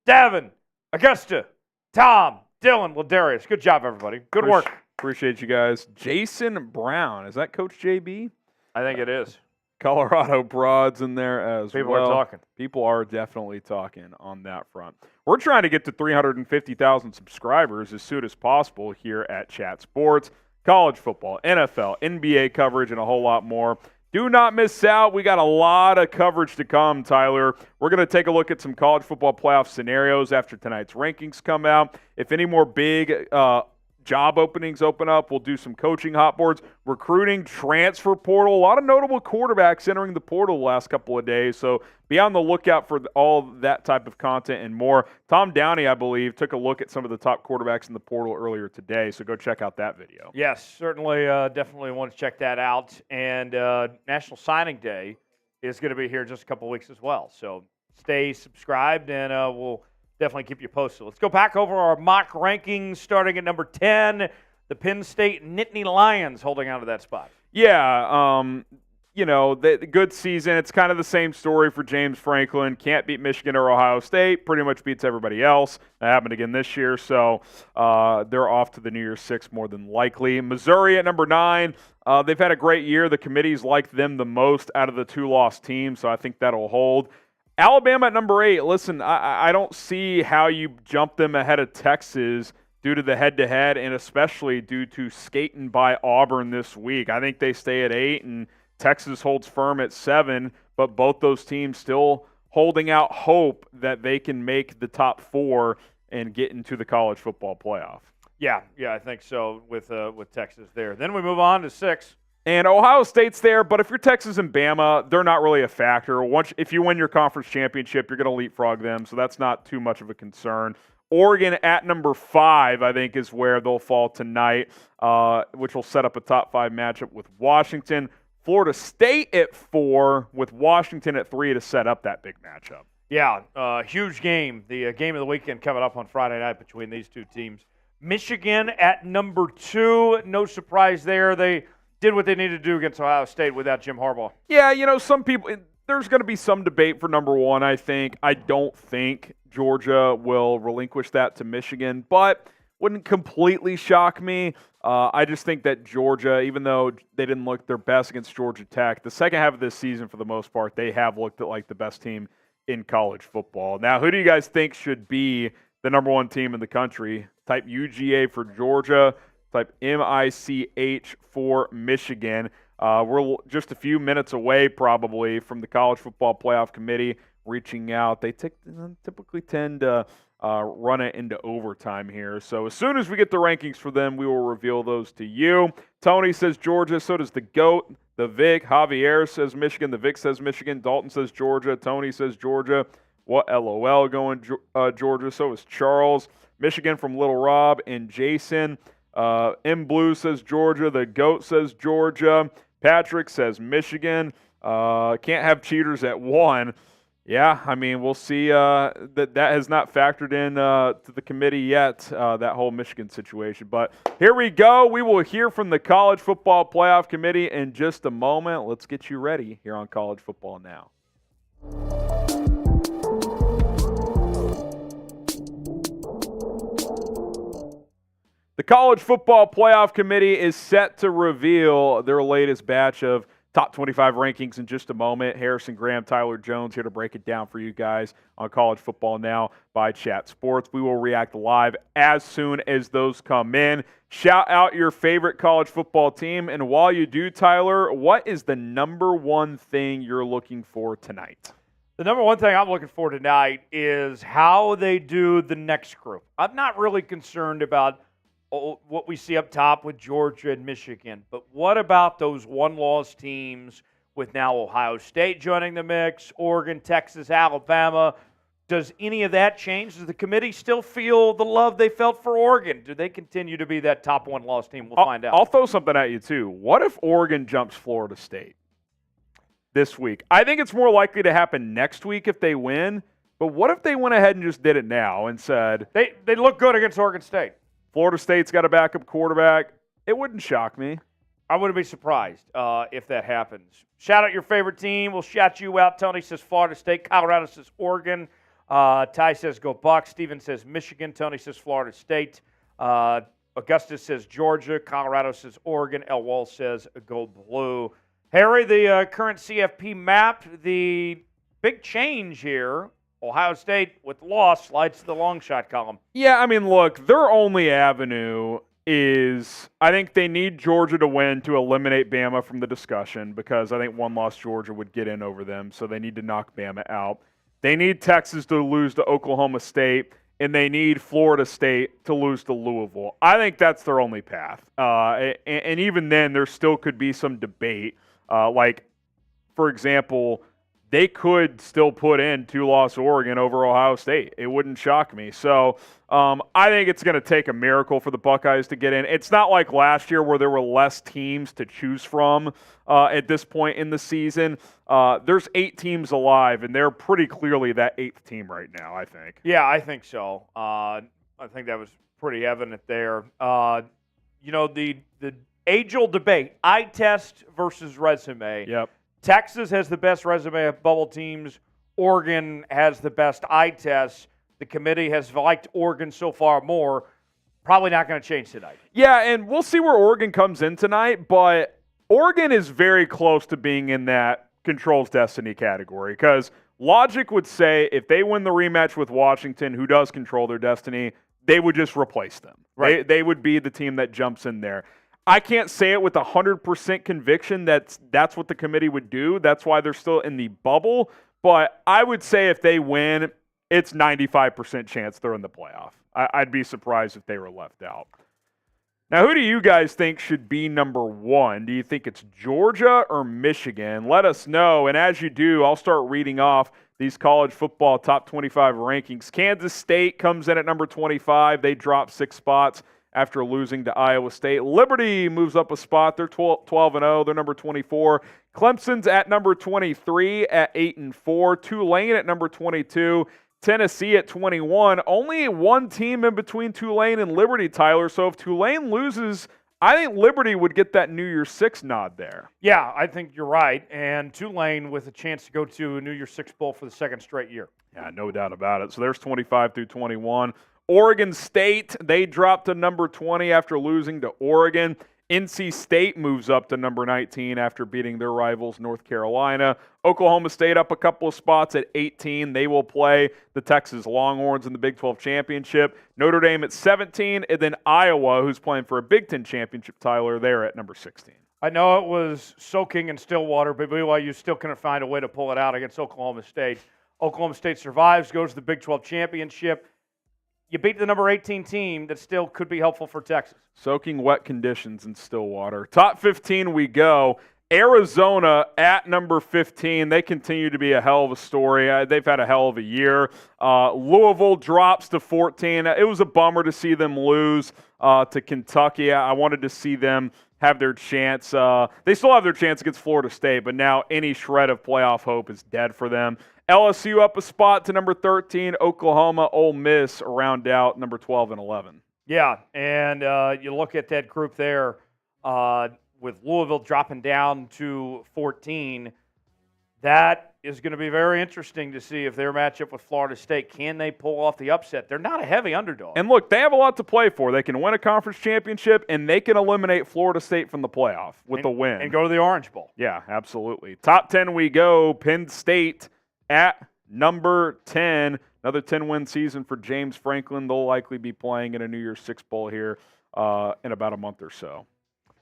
Davin, Augusta, Tom, Dylan, Ladarius. Good job, everybody. Good work. Appreciate you guys. Jason Brown. Is that Coach JB? I think it is. Colorado Broads in there as well. People are talking. People are definitely talking on that front. We're trying to get to 350,000 subscribers as soon as possible here at Chat Sports. College football, NFL, NBA coverage, and a whole lot more. Do not miss out. We got a lot of coverage to come, Tyler. We're going to take a look at some college football playoff scenarios after tonight's rankings come out. If any more big job openings open up, we'll do some coaching hot boards, recruiting, transfer portal. A lot of notable quarterbacks entering the portal the last couple of days, so be on the lookout for all that type of content and more. Tom Downey, I believe, took a look at some of the top quarterbacks in the portal earlier today, so go check out that video. Yes, certainly, definitely want to check that out. And National Signing Day is going to be here in just a couple of weeks as well, so stay subscribed, and we'll definitely keep you posted. Let's go back over our mock rankings, starting at number 10, the Penn State Nittany Lions holding on to that spot. Yeah, the good season. It's kind of the same story for James Franklin. Can't beat Michigan or Ohio State. Pretty much beats everybody else. That happened again this year, so they're off to the New Year's Six more than likely. Missouri at number 9. They've had a great year. The committees like them the most out of the 2 lost teams, so I think that'll hold. Alabama at number 8. Listen, I don't see how you jump them ahead of Texas due to the head-to-head, and especially due to skating by Auburn this week. I think they stay at 8, and Texas holds firm at 7, but both those teams still holding out hope that they can make the top 4 and get into the college football playoff. Yeah, I think so with Texas there. Then we move on to 6. And Ohio State's there, but if you're Texas and Bama, they're not really a factor. If you win your conference championship, you're going to leapfrog them, so that's not too much of a concern. Oregon at number 5, I think, is where they'll fall tonight, which will set up a top 5 matchup with Washington. Florida State at 4, with Washington at 3 to set up that big matchup. Yeah, huge game. The game of the weekend coming up on Friday night between these two teams. Michigan at number 2, no surprise there. They did what they needed to do against Ohio State without Jim Harbaugh. Yeah, some people – there's going to be some debate for number 1, I think. I don't think Georgia will relinquish that to Michigan, but wouldn't completely shock me. I just think that Georgia, even though they didn't look their best against Georgia Tech, the second half of this season, for the most part, they have looked like the best team in college football. Now, who do you guys think should be the number 1 team in the country? Type UGA for Georgia. Type MICH for Michigan. We're just a few minutes away, probably, from the College Football Playoff Committee reaching out. They typically tend to run it into overtime here. So as soon as we get the rankings for them, we will reveal those to you. Tony says Georgia. So does the GOAT, the Vic. Javier says Michigan. The Vic says Michigan. Dalton says Georgia. Tony says Georgia. What LOL going Georgia. So is Charles. Michigan from Little Rob and Jason. M Blue says Georgia. The GOAT says Georgia. Patrick says Michigan. Can't have cheaters at 1. Yeah, I mean, we'll see. That has not factored in to the committee yet, that whole Michigan situation. But here we go. We will hear from the College Football Playoff Committee in just a moment. Let's get you ready here on College Football Now. The College Football Playoff Committee is set to reveal their latest batch of top 25 rankings in just a moment. Harrison Graham, Tyler Jones here to break it down for you guys on College Football Now by Chat Sports. We will react live as soon as those come in. Shout out your favorite college football team. And while you do, Tyler, what is the number 1 thing you're looking for tonight? The number 1 thing I'm looking for tonight is how they do the next group. I'm not really concerned about what we see up top with Georgia and Michigan. But what about those 1-loss teams with now Ohio State joining the mix, Oregon, Texas, Alabama? Does any of that change? Does the committee still feel the love they felt for Oregon? Do they continue to be that top one-loss team? We'll find out. I'll throw something at you, too. What if Oregon jumps Florida State this week? I think it's more likely to happen next week if they win, but what if they went ahead and just did it now and said, They look good against Oregon State. Florida State's got a backup quarterback? It wouldn't shock me. I wouldn't be surprised if that happens. Shout out your favorite team. We'll shout you out. Tony says Florida State. Colorado says Oregon. Ty says go Bucks. Steven says Michigan. Tony says Florida State. Augustus says Georgia. Colorado says Oregon. El Wall says go Blue. Harry, the current CFP map, the big change here. Ohio State, with the loss, slides to the long shot column. Yeah, I mean, look, their only avenue is I think they need Georgia to win to eliminate Bama from the discussion because I think one-loss Georgia would get in over them, so they need to knock Bama out. They need Texas to lose to Oklahoma State, and they need Florida State to lose to Louisville. I think that's their only path. And even then, there still could be some debate. Like, for example, they could still put in 2-loss Oregon over Ohio State. It wouldn't shock me. So I think it's going to take a miracle for the Buckeyes to get in. It's not like last year where there were less teams to choose from at this point in the season. There's 8 teams alive, and they're pretty clearly that 8th team right now, I think. Yeah, I think so. I think that was pretty evident there. The age-old debate, eye test versus resume. Yep. Texas has the best resume of bubble teams. Oregon has the best eye test. The committee has liked Oregon so far more. Probably not going to change tonight. Yeah, and we'll see where Oregon comes in tonight, but Oregon is very close to being in that controls destiny category because logic would say if they win the rematch with Washington, who does control their destiny, they would just replace them. Right. They would be the team that jumps in there. I can't say it with 100% conviction that's what the committee would do. That's why they're still in the bubble. But I would say if they win, it's 95% chance they're in the playoff. I'd be surprised if they were left out. Now, who do you guys think should be number 1? Do you think it's Georgia or Michigan? Let us know. And as you do, I'll start reading off these college football top 25 rankings. Kansas State comes in at number 25. They drop 6 spots after losing to Iowa State. Liberty moves up a spot. They're 12-0. They're number 24. Clemson's at number 23 at 8-4. Tulane at number 22. Tennessee at 21. Only one team in between Tulane and Liberty, Tyler. So if Tulane loses, I think Liberty would get that New Year's Six nod there. Yeah, I think you're right. And Tulane with a chance to go to a New Year's Six Bowl for the 2nd straight year. Yeah, no doubt about it. So there's 25 through 21. Oregon State, they dropped to number 20 after losing to Oregon. NC State moves up to number 19 after beating their rivals, North Carolina. Oklahoma State up a couple of spots at 18. They will play the Texas Longhorns in the Big 12 Championship. Notre Dame at 17, and then Iowa, who's playing for a Big 10 Championship, Tyler, they're at number 16. I know it was soaking in Stillwater, but BYU still couldn't find a way to pull it out against Oklahoma State. Oklahoma State survives, goes to the Big 12 Championship. You beat the number 18 team that still could be helpful for Texas. Soaking wet conditions in Stillwater. Top 15 we go. Arizona at number 15. They continue to be a hell of a story. They've had a hell of a year. Louisville drops to 14. It was a bummer to see them lose to Kentucky. I wanted to see them have their chance. They still have their chance against Florida State, but now any shred of playoff hope is dead for them. LSU up a spot to number 13. Oklahoma, Ole Miss round out number 12 and 11. Yeah, and you look at that group there with Louisville dropping down to 14. That is going to be very interesting to see if their matchup with Florida State, can they pull off the upset? They're not a heavy underdog. And look, they have a lot to play for. They can win a conference championship, and they can eliminate Florida State from the playoff with a win. And go to the Orange Bowl. Yeah, absolutely. Top 10 we go. Penn State at number 10. Another 10-win season for James Franklin. They'll likely be playing in a New Year's Six Bowl here in about a month or so.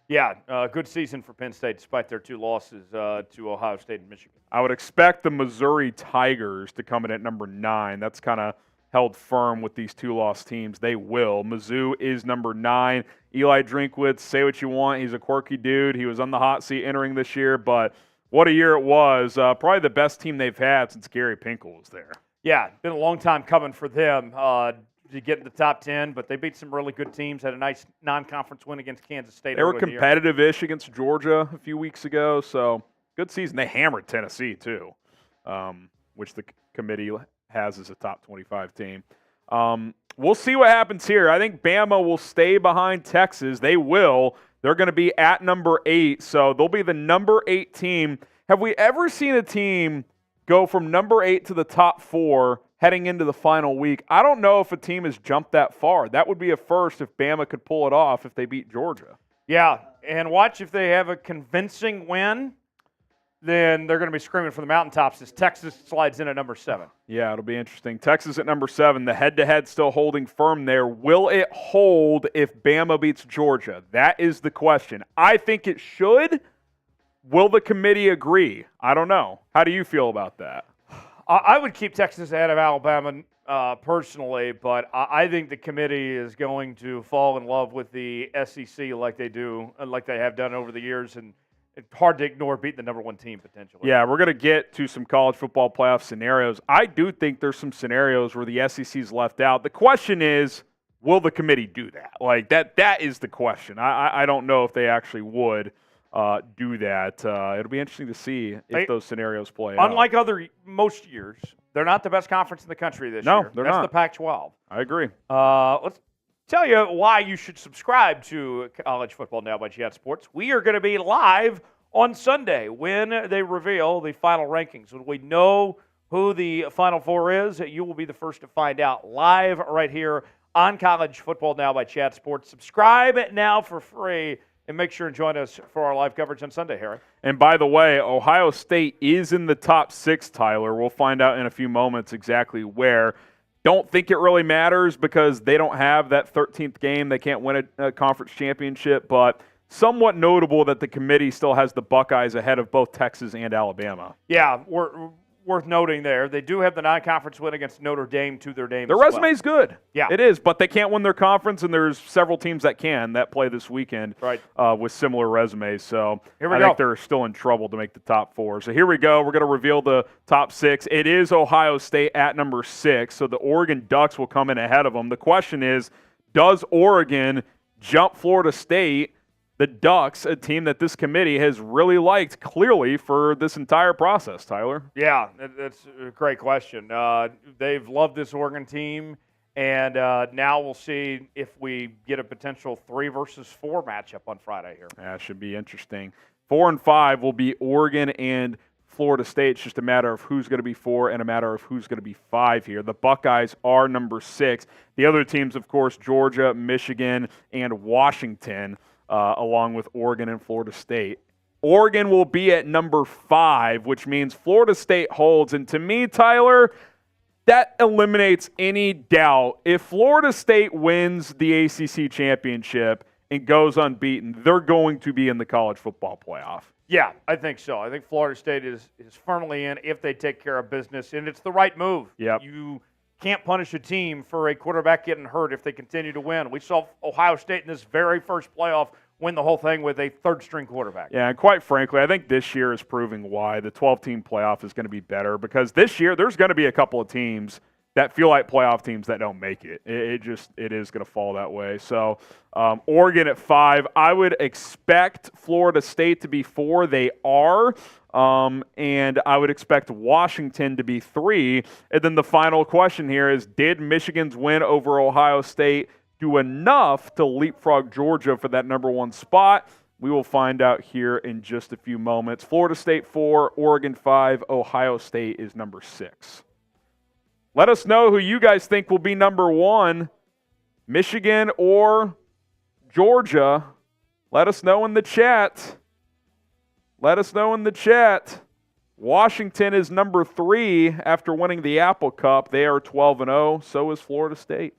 Yeah, good season for Penn State despite their 2 losses to Ohio State and Michigan. I would expect the Missouri Tigers to come in at number 9. That's kind of held firm with these 2-loss teams. They will. Mizzou is number 9. Eli Drinkwitz, say what you want. He's a quirky dude. He was on the hot seat entering this year, but what a year it was. Probably the best team they've had since Gary Pinkel was there. Yeah, been a long time coming for them to get in the top 10, but they beat some really good teams, had a nice non-conference win against Kansas State. They were competitive-ish against Georgia a few weeks ago, so good season. They hammered Tennessee, too, which the committee has as a top 25 team. We'll see what happens here. I think Bama will stay behind Texas. They will. They're going to be at number 8, so they'll be the number 8 team. Have we ever seen a team go from number 8 to the top 4 heading into the final week? I don't know if a team has jumped that far. That would be a first if Bama could pull it off if they beat Georgia. Yeah, and watch if they have a convincing win, then they're going to be screaming for the mountaintops as Texas slides in at number 7. Yeah, it'll be interesting. Texas at number 7, the head-to-head still holding firm there. Will it hold if Bama beats Georgia? That is the question. I think it should. Will the committee agree? I don't know. How do you feel about that? I would keep Texas ahead of Alabama personally, but I think the committee is going to fall in love with the SEC like they do, like they have done over the years, and it's hard to ignore beating the number 1 team potentially. Yeah, we're going to get to some college football playoff scenarios. I do think there's some scenarios where the SEC's left out. The question is, will the committee do that? Like that is the question. I don't know if they actually would do that. It'll be interesting to see if those scenarios play out. Unlike most years, they're not the best conference in the country this year. No, they're not. That's the Pac-12. I agree. Let's tell you why you should subscribe to College Football Now by Chat Sports. We are going to be live on Sunday when they reveal the final rankings. When we know who the Final Four is, you will be the first to find out live right here on College Football Now by Chat Sports. Subscribe now for free. And make sure and join us for our live coverage on Sunday, Harry. And by the way, Ohio State is in the top 6, Tyler. We'll find out in a few moments exactly where. Don't think it really matters because they don't have that 13th game. They can't win a conference championship, but somewhat notable that the committee still has the Buckeyes ahead of both Texas and Alabama. Yeah, worth noting there. They do have the non-conference win against Notre Dame to their name. Their resume's good. Yeah. It is, but they can't win their conference, and there's several teams that play this weekend with similar resumes. So I think they're still in trouble to make the top 4. So here we go. We're going to reveal the top 6. It is Ohio State at number 6, so the Oregon Ducks will come in ahead of them. The question is, does Oregon jump Florida State? The Ducks, a team that this committee has really liked clearly for this entire process, Tyler. Yeah, that's a great question. They've loved this Oregon team, and now we'll see if we get a potential 3 versus 4 matchup on Friday here. That should be interesting. 4 and 5 will be Oregon and Florida State. It's just a matter of who's going to be 4 and a matter of who's going to be 5 here. The Buckeyes are number 6. The other teams, of course, Georgia, Michigan, and Washington, along with Oregon and Florida State. Oregon will be at number 5, which means Florida State holds. And to me, Tyler, that eliminates any doubt. If Florida State wins the ACC championship and goes unbeaten, they're going to be in the college football playoff. Yeah, I think so. I think Florida State is firmly in if they take care of business, and it's the right move. Yep. You can't punish a team for a quarterback getting hurt if they continue to win. We saw Ohio State in this very first playoff win the whole thing with a third-string quarterback. Yeah, and quite frankly, I think this year is proving why the 12-team playoff is going to be better, because this year there's going to be a couple of teams that feel like playoff teams that don't make it. It is going to fall that way. So Oregon at 5. I would expect Florida State to be 4. They are. And I would expect Washington to be 3. And then the final question here is, did Michigan's win over Ohio State do enough to leapfrog Georgia for that number 1 spot? We will find out here in just a few moments. Florida State 4, Oregon 5, Ohio State is number 6. Let us know who you guys think will be number 1, Michigan or Georgia. Let us know in the chat. Let us know in the chat. Washington is number 3 after winning the Apple Cup. They are 12-0. So is Florida State.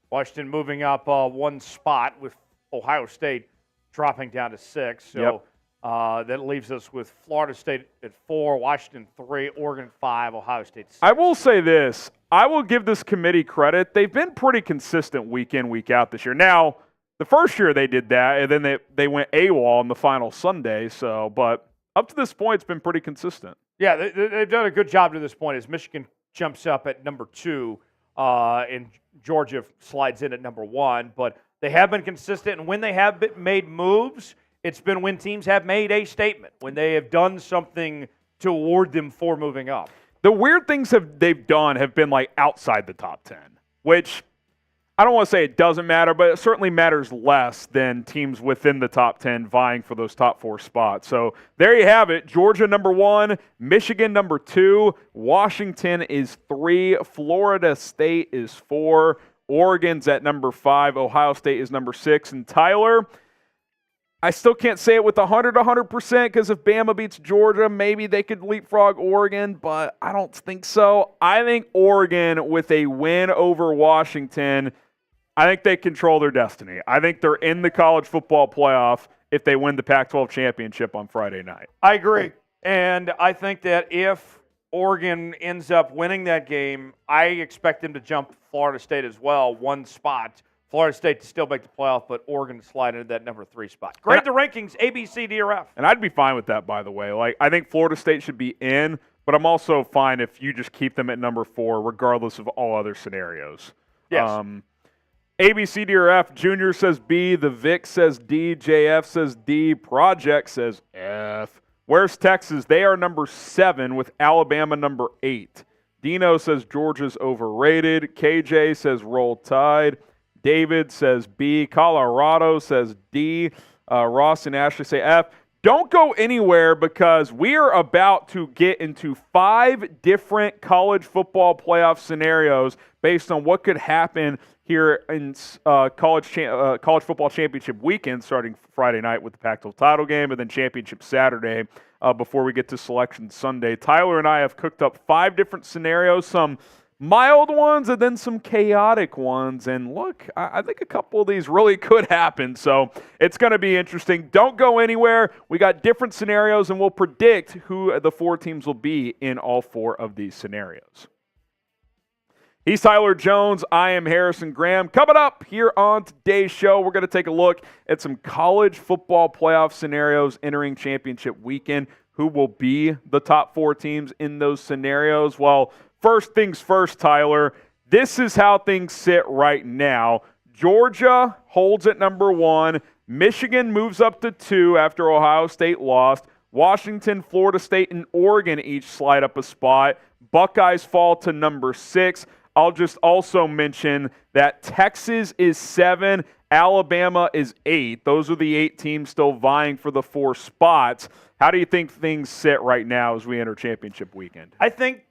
Washington moving up 1 spot with Ohio State dropping down to 6. So that leaves us with Florida State at 4, Washington 3, Oregon 5, Ohio State 6. I will say this. I will give this committee credit. They've been pretty consistent week in, week out this year. Now, the first year they did that, and then they went AWOL on the final Sunday. But up to this point, it's been pretty consistent. Yeah, they've done a good job to this point as Michigan jumps up at number 2, and Georgia slides in at number 1. But they have been consistent, and when they have made moves, it's been when teams have made a statement, when they have done something to award them for moving up. The weird things they've done have been like outside the top 10, which I don't want to say it doesn't matter, but it certainly matters less than teams within the top 10 vying for those top 4 spots. So there you have it. Georgia number 1, Michigan number 2, Washington is 3, Florida State is 4, Oregon's at number 5, Ohio State is number 6, and Tyler, I still can't say it with 100% because if Bama beats Georgia, maybe they could leapfrog Oregon, but I don't think so. I think Oregon, with a win over Washington, I think they control their destiny. I think they're in the college football playoff if they win the Pac-12 championship on Friday night. I agree. And I think that if Oregon ends up winning that game, I expect them to jump Florida State as well, 1 spot. Florida State to still make the playoff, but Oregon to slide into that number 3 spot. Grade the rankings, A, B, C, D, or F. And I'd be fine with that, by the way. Like, I think Florida State should be in, but I'm also fine if you just keep them at number 4, regardless of all other scenarios. Yes. A, B, C, D, or F. Junior says B. The Vic says D. JF says D. Project says F. Where's Texas? They are number 7 with Alabama number 8. Dino says Georgia's overrated. KJ says Roll Tide. David says B. Colorado says D. Ross and Ashley say F. Don't go anywhere because we are about to get into 5 different college football playoff scenarios based on what could happen here in college football championship weekend, starting Friday night with the Pac-12 title game and then championship Saturday before we get to selection Sunday. Tyler and I have cooked up 5 different scenarios, some mild ones and then some chaotic ones. And look, I think a couple of these really could happen. So it's going to be interesting. Don't go anywhere. We got different scenarios and we'll predict who the 4 teams will be in all 4 of these scenarios. He's Tyler Jones. I am Harrison Graham. Coming up here on today's show, we're going to take a look at some college football playoff scenarios entering championship weekend. Who will be the top 4 teams in those scenarios? Well, first things first, Tyler, this is how things sit right now. Georgia holds at number 1. Michigan moves up to 2 after Ohio State lost. Washington, Florida State, and Oregon each slide up a spot. Buckeyes fall to number 6. I'll just also mention that Texas is 7, Alabama is 8. Those are the 8 teams still vying for the 4 spots. How do you think things sit right now as we enter championship weekend? I think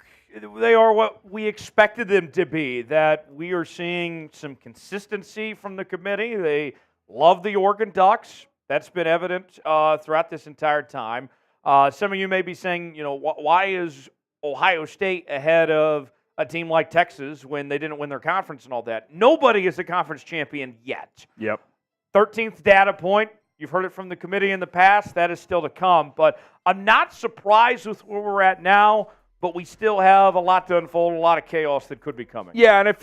they are what we expected them to be, that we are seeing some consistency from the committee. They love the Oregon Ducks. That's been evident throughout this entire time. Some of you may be saying, why is Ohio State ahead of a team like Texas when they didn't win their conference and all that? Nobody is a conference champion yet. Yep. 13th data point. You've heard it from the committee in the past. That is still to come. But I'm not surprised with where we're at now, but we still have a lot to unfold, a lot of chaos that could be coming. Yeah, and if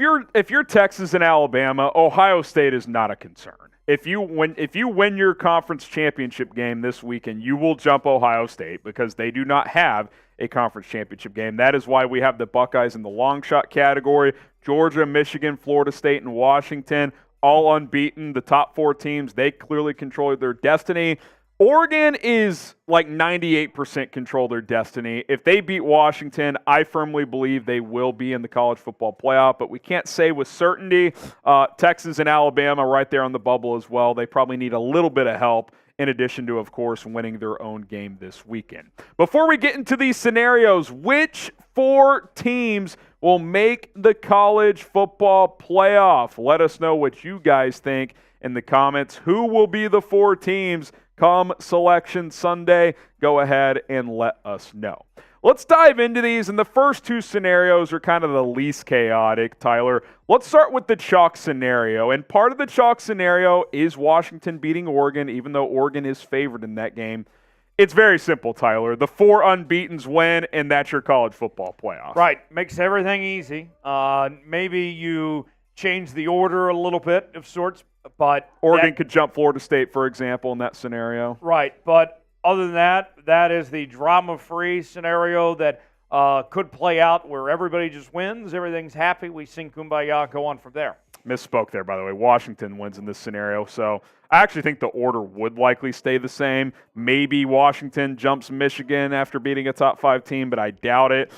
you're Texas and Alabama, Ohio State is not a concern. If you win your conference championship game this weekend, you will jump Ohio State because they do not have a conference championship game. That is why we have the Buckeyes in the long shot category. Georgia, Michigan, Florida State, and Washington, all unbeaten. The top 4 teams, they clearly control their destiny. Oregon is like 98% control their destiny. If they beat Washington, I firmly believe they will be in the college football playoff, but we can't say with certainty. Texas and Alabama right there on the bubble as well. They probably need a little bit of help in addition to, of course, winning their own game this weekend. Before we get into these scenarios, which 4 teams will make the college football playoff? Let us know what you guys think in the comments. Who will be the 4 teams come Selection Sunday? Go ahead and let us know. Let's dive into these, and the first 2 scenarios are kind of the least chaotic, Tyler. Let's start with the chalk scenario, and part of the chalk scenario is Washington beating Oregon, even though Oregon is favored in that game. It's very simple, Tyler. The 4 unbeatens win, and that's your college football playoff. Right. Makes everything easy. Maybe you change the order a little bit of sorts, but Oregon could jump Florida State, for example, in that scenario. Right, but other than that, that is the drama-free scenario that could play out where everybody just wins, everything's happy, we sing Kumbaya, go on from there. Misspoke there, by the way. Washington wins in this scenario, so I actually think the order would likely stay the same. Maybe Washington jumps Michigan after beating a top 5 team, but I doubt it.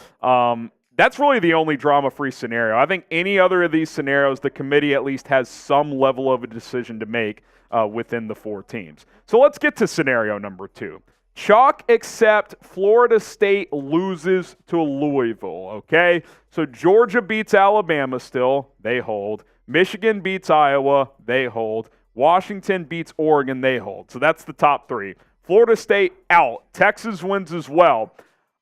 That's really the only drama-free scenario. I think any other of these scenarios, the committee at least has some level of a decision to make within the 4 teams. So let's get to scenario number 2. Chalk except Florida State loses to Louisville, okay? So Georgia beats Alabama still, they hold. Michigan beats Iowa, they hold. Washington beats Oregon, they hold. So that's the top 3. Florida State out. Texas wins as well.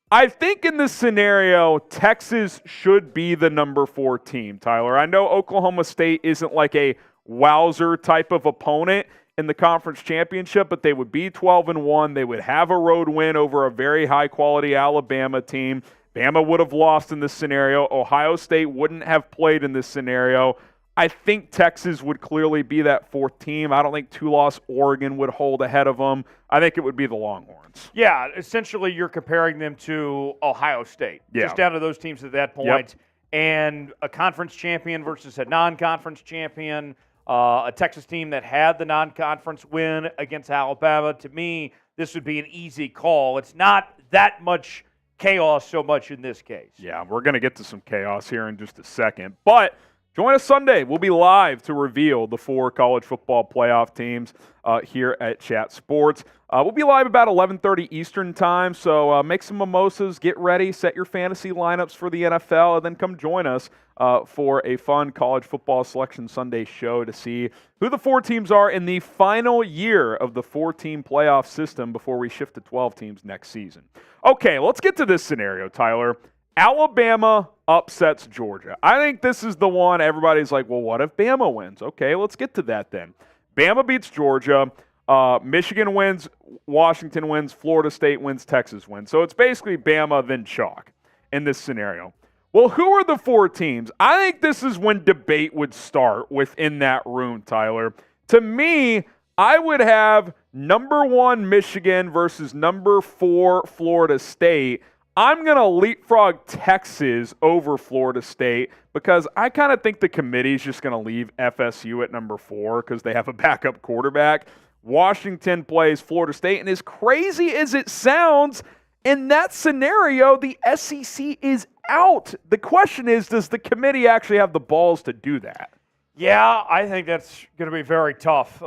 I think in this scenario, Texas should be the number 4 team, Tyler. I know Oklahoma State isn't like a wowzer type of opponent in the conference championship, but they would be 12-1. They would have a road win over a very high-quality Alabama team. Bama would have lost in this scenario. Ohio State wouldn't have played in this scenario. I think Texas would clearly be that 4th team. I don't think 2-loss Oregon would hold ahead of them. I think it would be the Longhorns. Yeah, essentially you're comparing them to Ohio State. Yeah. Just down to those teams at that point. Yep. And a conference champion versus a non-conference champion, a Texas team that had the non-conference win against Alabama. To me, this would be an easy call. It's not that much chaos so much in this case. Yeah, we're going to get to some chaos here in just a second. But join us Sunday. We'll be live to reveal the 4 college football playoff teams here at Chat Sports. We'll be live about 11:30 Eastern time, so make some mimosas, get ready, set your fantasy lineups for the NFL, and then come join us for a fun college football selection Sunday show to see who the 4 teams are in the final year of the 4-team playoff system before we shift to 12 teams next season. Okay, let's get to this scenario, Tyler. Alabama upsets Georgia. I think this is the one everybody's like, well, what if Bama wins? Okay, let's get to that then. Bama beats Georgia. Michigan wins. Washington wins. Florida State wins. Texas wins. So it's basically Bama then chalk in this scenario. Well, who are the 4 teams? I think this is when debate would start within that room, Tyler. To me, I would have number 1 Michigan versus number 4 Florida State. I'm going to leapfrog Texas over Florida State because I kind of think the committee is just going to leave FSU at number 4 because they have a backup quarterback. Washington plays Florida State, and as crazy as it sounds, in that scenario, the SEC is out. The question is, does the committee actually have the balls to do that? Yeah, I think that's going to be very tough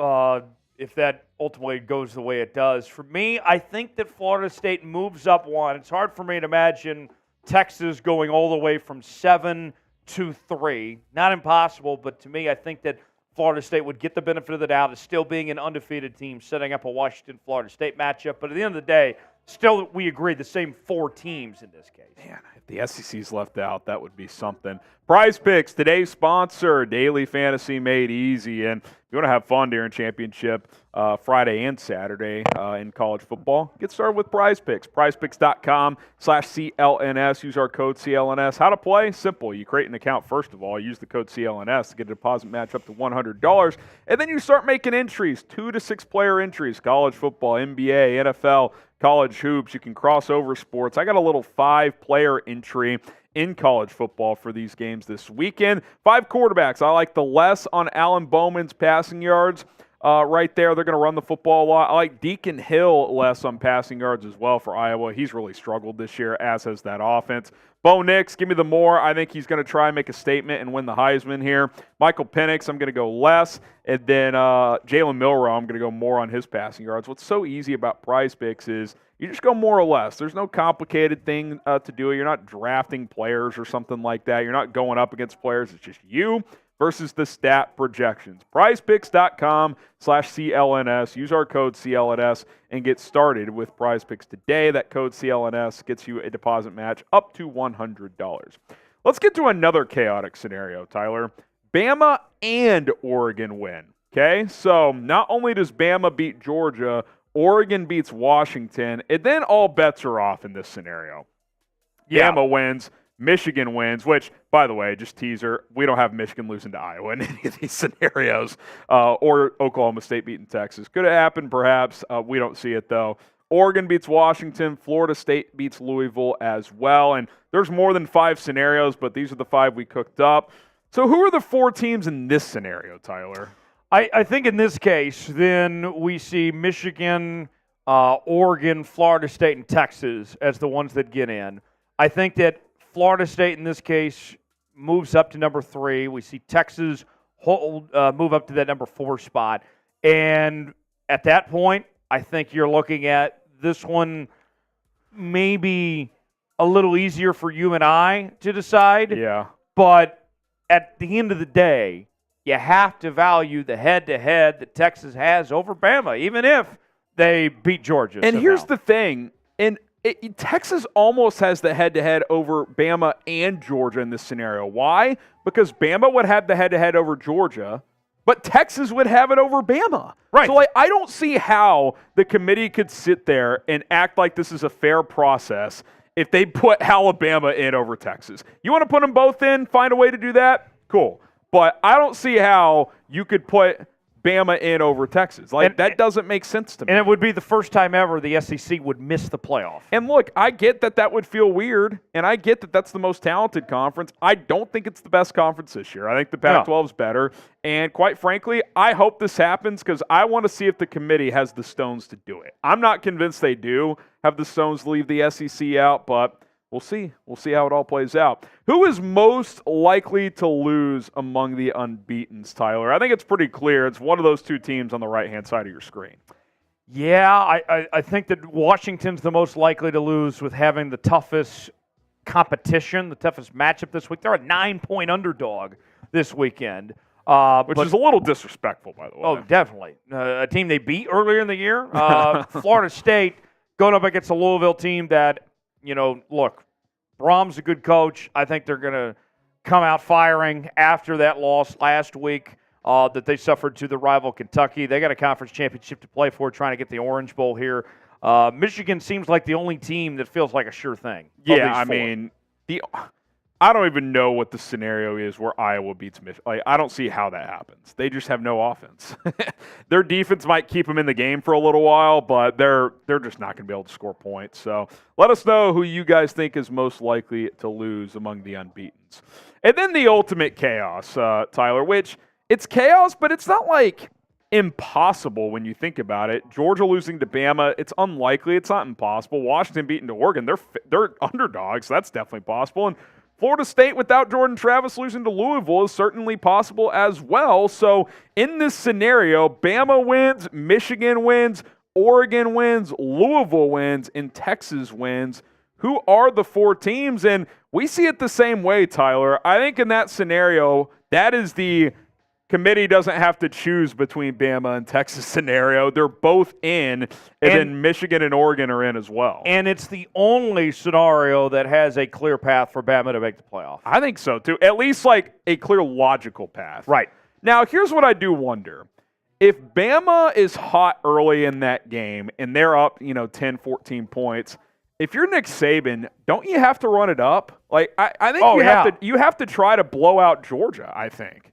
if that ultimately goes the way it does. For me, I think that Florida State moves up 1. It's hard for me to imagine Texas going all the way from 7 to 3. Not impossible, but to me, I think that Florida State would get the benefit of the doubt as still being an undefeated team, setting up a Washington-Florida State matchup. But at the end of the day, still, we agree, the same 4 teams in this case. Man, if the SEC's left out, that would be something. Prize Picks, today's sponsor, daily fantasy made easy. And if you want to have fun during championship Friday and Saturday in college football, get started with Prize Picks. PrizePicks.com/CLNS. Use our code CLNS. How to play? Simple. You create an account first of all. Use the code CLNS to get a deposit match up to $100. And then you start making entries, 2 to 6 player entries, college football, NBA, NFL, college hoops. You can cross over sports. I got a little 5-player entry in college football for these games this weekend. 5 quarterbacks. I like the less on Alan Bowman's passing yards right there. They're going to run the football a lot. I like Deacon Hill less on passing yards as well for Iowa. He's really struggled this year, as has that offense. Bo Nix, give me the more. I think he's going to try and make a statement and win the Heisman here. Michael Penix, I'm going to go less. And then Jalen Milroe, I'm going to go more on his passing yards. What's so easy about Prize Picks is you just go more or less. There's no complicated thing to do. You're not drafting players or something like that. You're not going up against players. It's just you versus the stat projections. PrizePicks.com/CLNS. Use our code CLNS and get started with Prize Picks today. That code CLNS gets you a deposit match up to $100. Let's get to another chaotic scenario, Tyler. Bama and Oregon win. Okay, so not only does Bama beat Georgia, Oregon beats Washington, and then all bets are off in this scenario. Yeah. Bama wins, Michigan wins, which, by the way, just teaser, we don't have Michigan losing to Iowa in any of these scenarios, or Oklahoma State beating Texas. Could have happened, perhaps. We don't see it, though. Oregon beats Washington. Florida State beats Louisville as well. And there's more than 5 scenarios, but these are the 5 we cooked up. So who are the 4 teams in this scenario, Tyler? I think in this case, then we see Michigan, Oregon, Florida State, and Texas as the ones that get in. I think that Florida State in this case moves up to number 3. We see Texas move up to that number 4 spot. And at that point, I think you're looking at this one maybe a little easier for you and I to decide. Yeah. But at the end of the day, you have to value the head-to-head that Texas has over Bama, even if they beat Georgia. And somehow. here's the thing. Texas almost has the head-to-head over Bama and Georgia in this scenario. Why? Because Bama would have the head-to-head over Georgia, but Texas would have it over Bama. Right. So I don't see how the committee could sit there and act like this is a fair process if they put Alabama in over Texas. You want to put them both in, find a way to do that? Cool. But I don't see how you could put Bama in over Texas. That doesn't make sense to me. And it would be the first time ever the SEC would miss the playoff. And look, I get that would feel weird, and I get that that's the most talented conference. I don't think it's the best conference this year. I think the Pac-12 is better. And quite frankly, I hope this happens because I want to see if the committee has the stones to do it. I'm not convinced they do have the stones to leave the SEC out, but we'll see. We'll see how it all plays out. Who is most likely to lose among the unbeatens, Tyler? I think it's pretty clear. It's one of those 2 teams on the right-hand side of your screen. Yeah, I think that Washington's the most likely to lose with having the toughest competition, the toughest matchup this week. They're a 9-point underdog this weekend. Which is a little disrespectful, by the way. Oh, definitely. A team they beat earlier in the year. Florida State going up against a Louisville team that, look, Brom's a good coach. I think they're going to come out firing after that loss last week that they suffered to the rival Kentucky. They got a conference championship to play for, trying to get the Orange Bowl here. Michigan seems like the only team that feels like a sure thing. Yeah, I mean, I don't even know what the scenario is where Iowa beats Michigan. I don't see how that happens. They just have no offense. Their defense might keep them in the game for a little while, but they're just not going to be able to score points. So let us know who you guys think is most likely to lose among the unbeatens. And then the ultimate chaos, Tyler, which it's chaos, but it's not like impossible when you think about it. Georgia losing to Bama, it's unlikely. It's not impossible. Washington beating to Oregon, they're underdogs. That's definitely possible. And Florida State without Jordan Travis losing to Louisville is certainly possible as well. So in this scenario, Bama wins, Michigan wins, Oregon wins, Louisville wins, and Texas wins. Who are the 4 teams? And we see it the same way, Tyler. I think in that scenario, that is the committee doesn't have to choose between Bama and Texas scenario. They're both in, and then Michigan and Oregon are in as well. And it's the only scenario that has a clear path for Bama to make the playoff. I think so, too. At least like a clear logical path. Right. Now, here's what I do wonder. If Bama is hot early in that game and they're up, 10, 14 points, if you're Nick Saban, don't you have to run it up? I think you have to try to blow out Georgia, I think.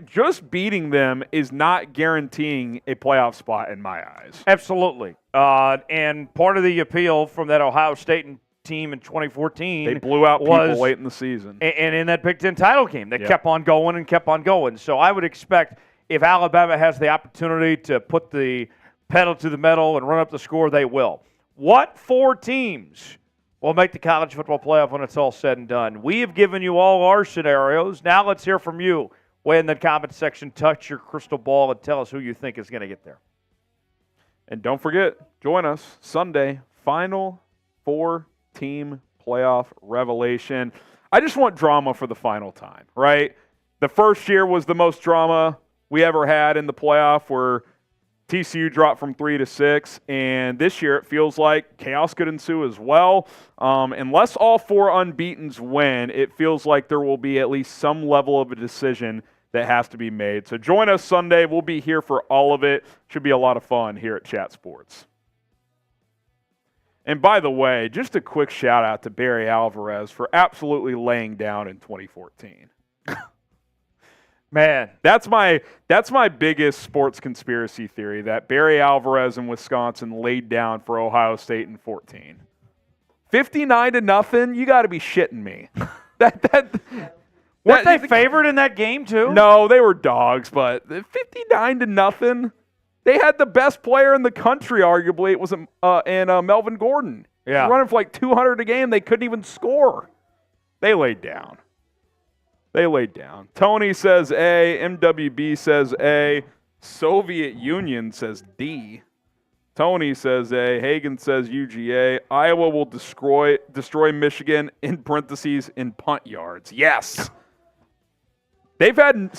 Just beating them is not guaranteeing a playoff spot in my eyes. Absolutely. And part of the appeal from that Ohio State team in 2014. They blew out people late in the season. And in that Big Ten title game, they kept on going and kept on going. So I would expect if Alabama has the opportunity to put the pedal to the metal and run up the score, they will. What 4 teams will make the college football playoff when it's all said and done? We have given you all our scenarios. Now let's hear from you. Weigh in the comment section, touch your crystal ball, and tell us who you think is going to get there. And don't forget, join us Sunday, final 4-team playoff revelation. I just want drama for the final time, right? The first year was the most drama we ever had in the playoff where TCU dropped from 3 to 6, and this year it feels like chaos could ensue as well. Unless all 4 unbeatens win, it feels like there will be at least some level of a decision that has to be made. So join us Sunday. We'll be here for all of it. Should be a lot of fun here at Chat Sports. And by the way, just a quick shout out to Barry Alvarez for absolutely laying down in 2014. Man, That's my biggest sports conspiracy theory, that Barry Alvarez in Wisconsin laid down for Ohio State in 14. 59-0, you got to be shitting me. Weren't they favored in that game too? No, they were dogs, but 59-0. They had the best player in the country, arguably. It was Melvin Gordon. Yeah. He was running for like 200 a game. They couldn't even score. They laid down. Tony says A. MWB says A. Soviet Union says D. Tony says A. Hagen says UGA. Iowa will destroy Michigan, in parentheses, in punt yards. Yes. They've had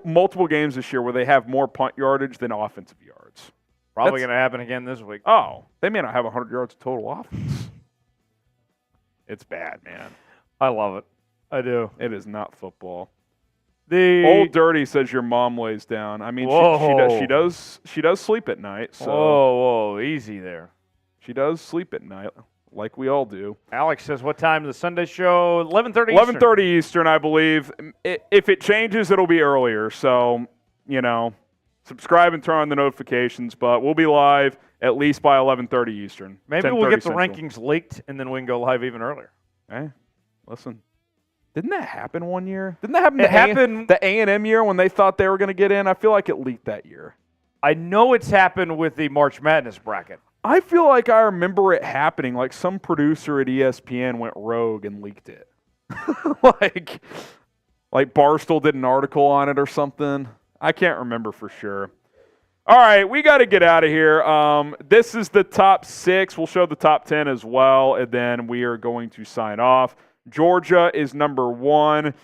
multiple games this year where they have more punt yardage than offensive yards. Probably going to happen again this week. Oh, they may not have 100 yards of total offense. It's bad, man. I love it. I do. It is not football. The Old Dirty says your mom lays down. I mean, she does sleep at night. So whoa, easy there. She does sleep at night, like we all do. Alex says, what time is the Sunday show? 11:30 Eastern. 11:30 Eastern, I believe. If it changes, it'll be earlier. So, subscribe and turn on the notifications. But we'll be live at least by 11:30 Eastern. Maybe we'll get the Central. rankings leaked, and then we can go live even earlier. Hey, listen. Didn't that happen one year? Didn't that happen the A&M year when they thought they were going to get in? I feel like it leaked that year. I know it's happened with the March Madness bracket. I feel like I remember it happening. Like some producer at ESPN went rogue and leaked it. like Barstool did an article on it or something. I can't remember for sure. All right, we got to get out of here. This is the top 6. We'll show the top 10 as well, and then we are going to sign off. Georgia is number 1.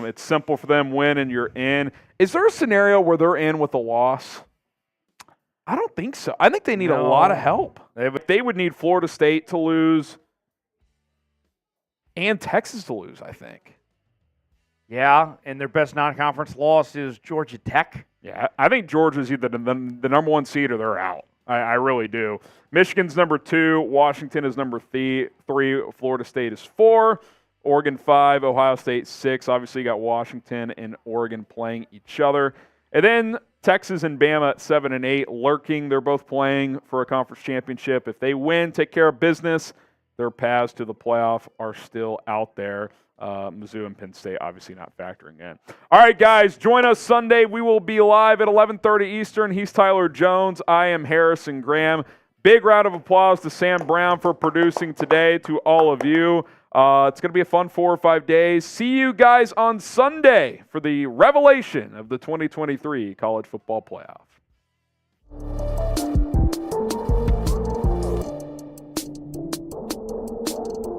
It's simple for them. Win and you're in. Is there a scenario where they're in with a loss? I don't think so. I think they need a lot of help. They would need Florida State to lose and Texas to lose, I think. Yeah, and their best non-conference loss is Georgia Tech. Yeah, I think Georgia's either the number 1 seed or they're out. I really do. Michigan's number 2. Washington is number 3. Florida State is 4. Oregon 5. Ohio State 6. Obviously, you got Washington and Oregon playing each other. And then Texas and Bama at 7 and 8 lurking. They're both playing for a conference championship. If they win, take care of business, their paths to the playoff are still out there. Mizzou and Penn State obviously not factoring in. All right, guys, join us Sunday. We will be live at 11:30 Eastern. He's Tyler Jones. I am Harrison Graham. Big round of applause to Sam Brown for producing today, to all of you. It's going to be a fun 4 or 5 days. See you guys on Sunday for the revelation of the 2023 College Football Playoff.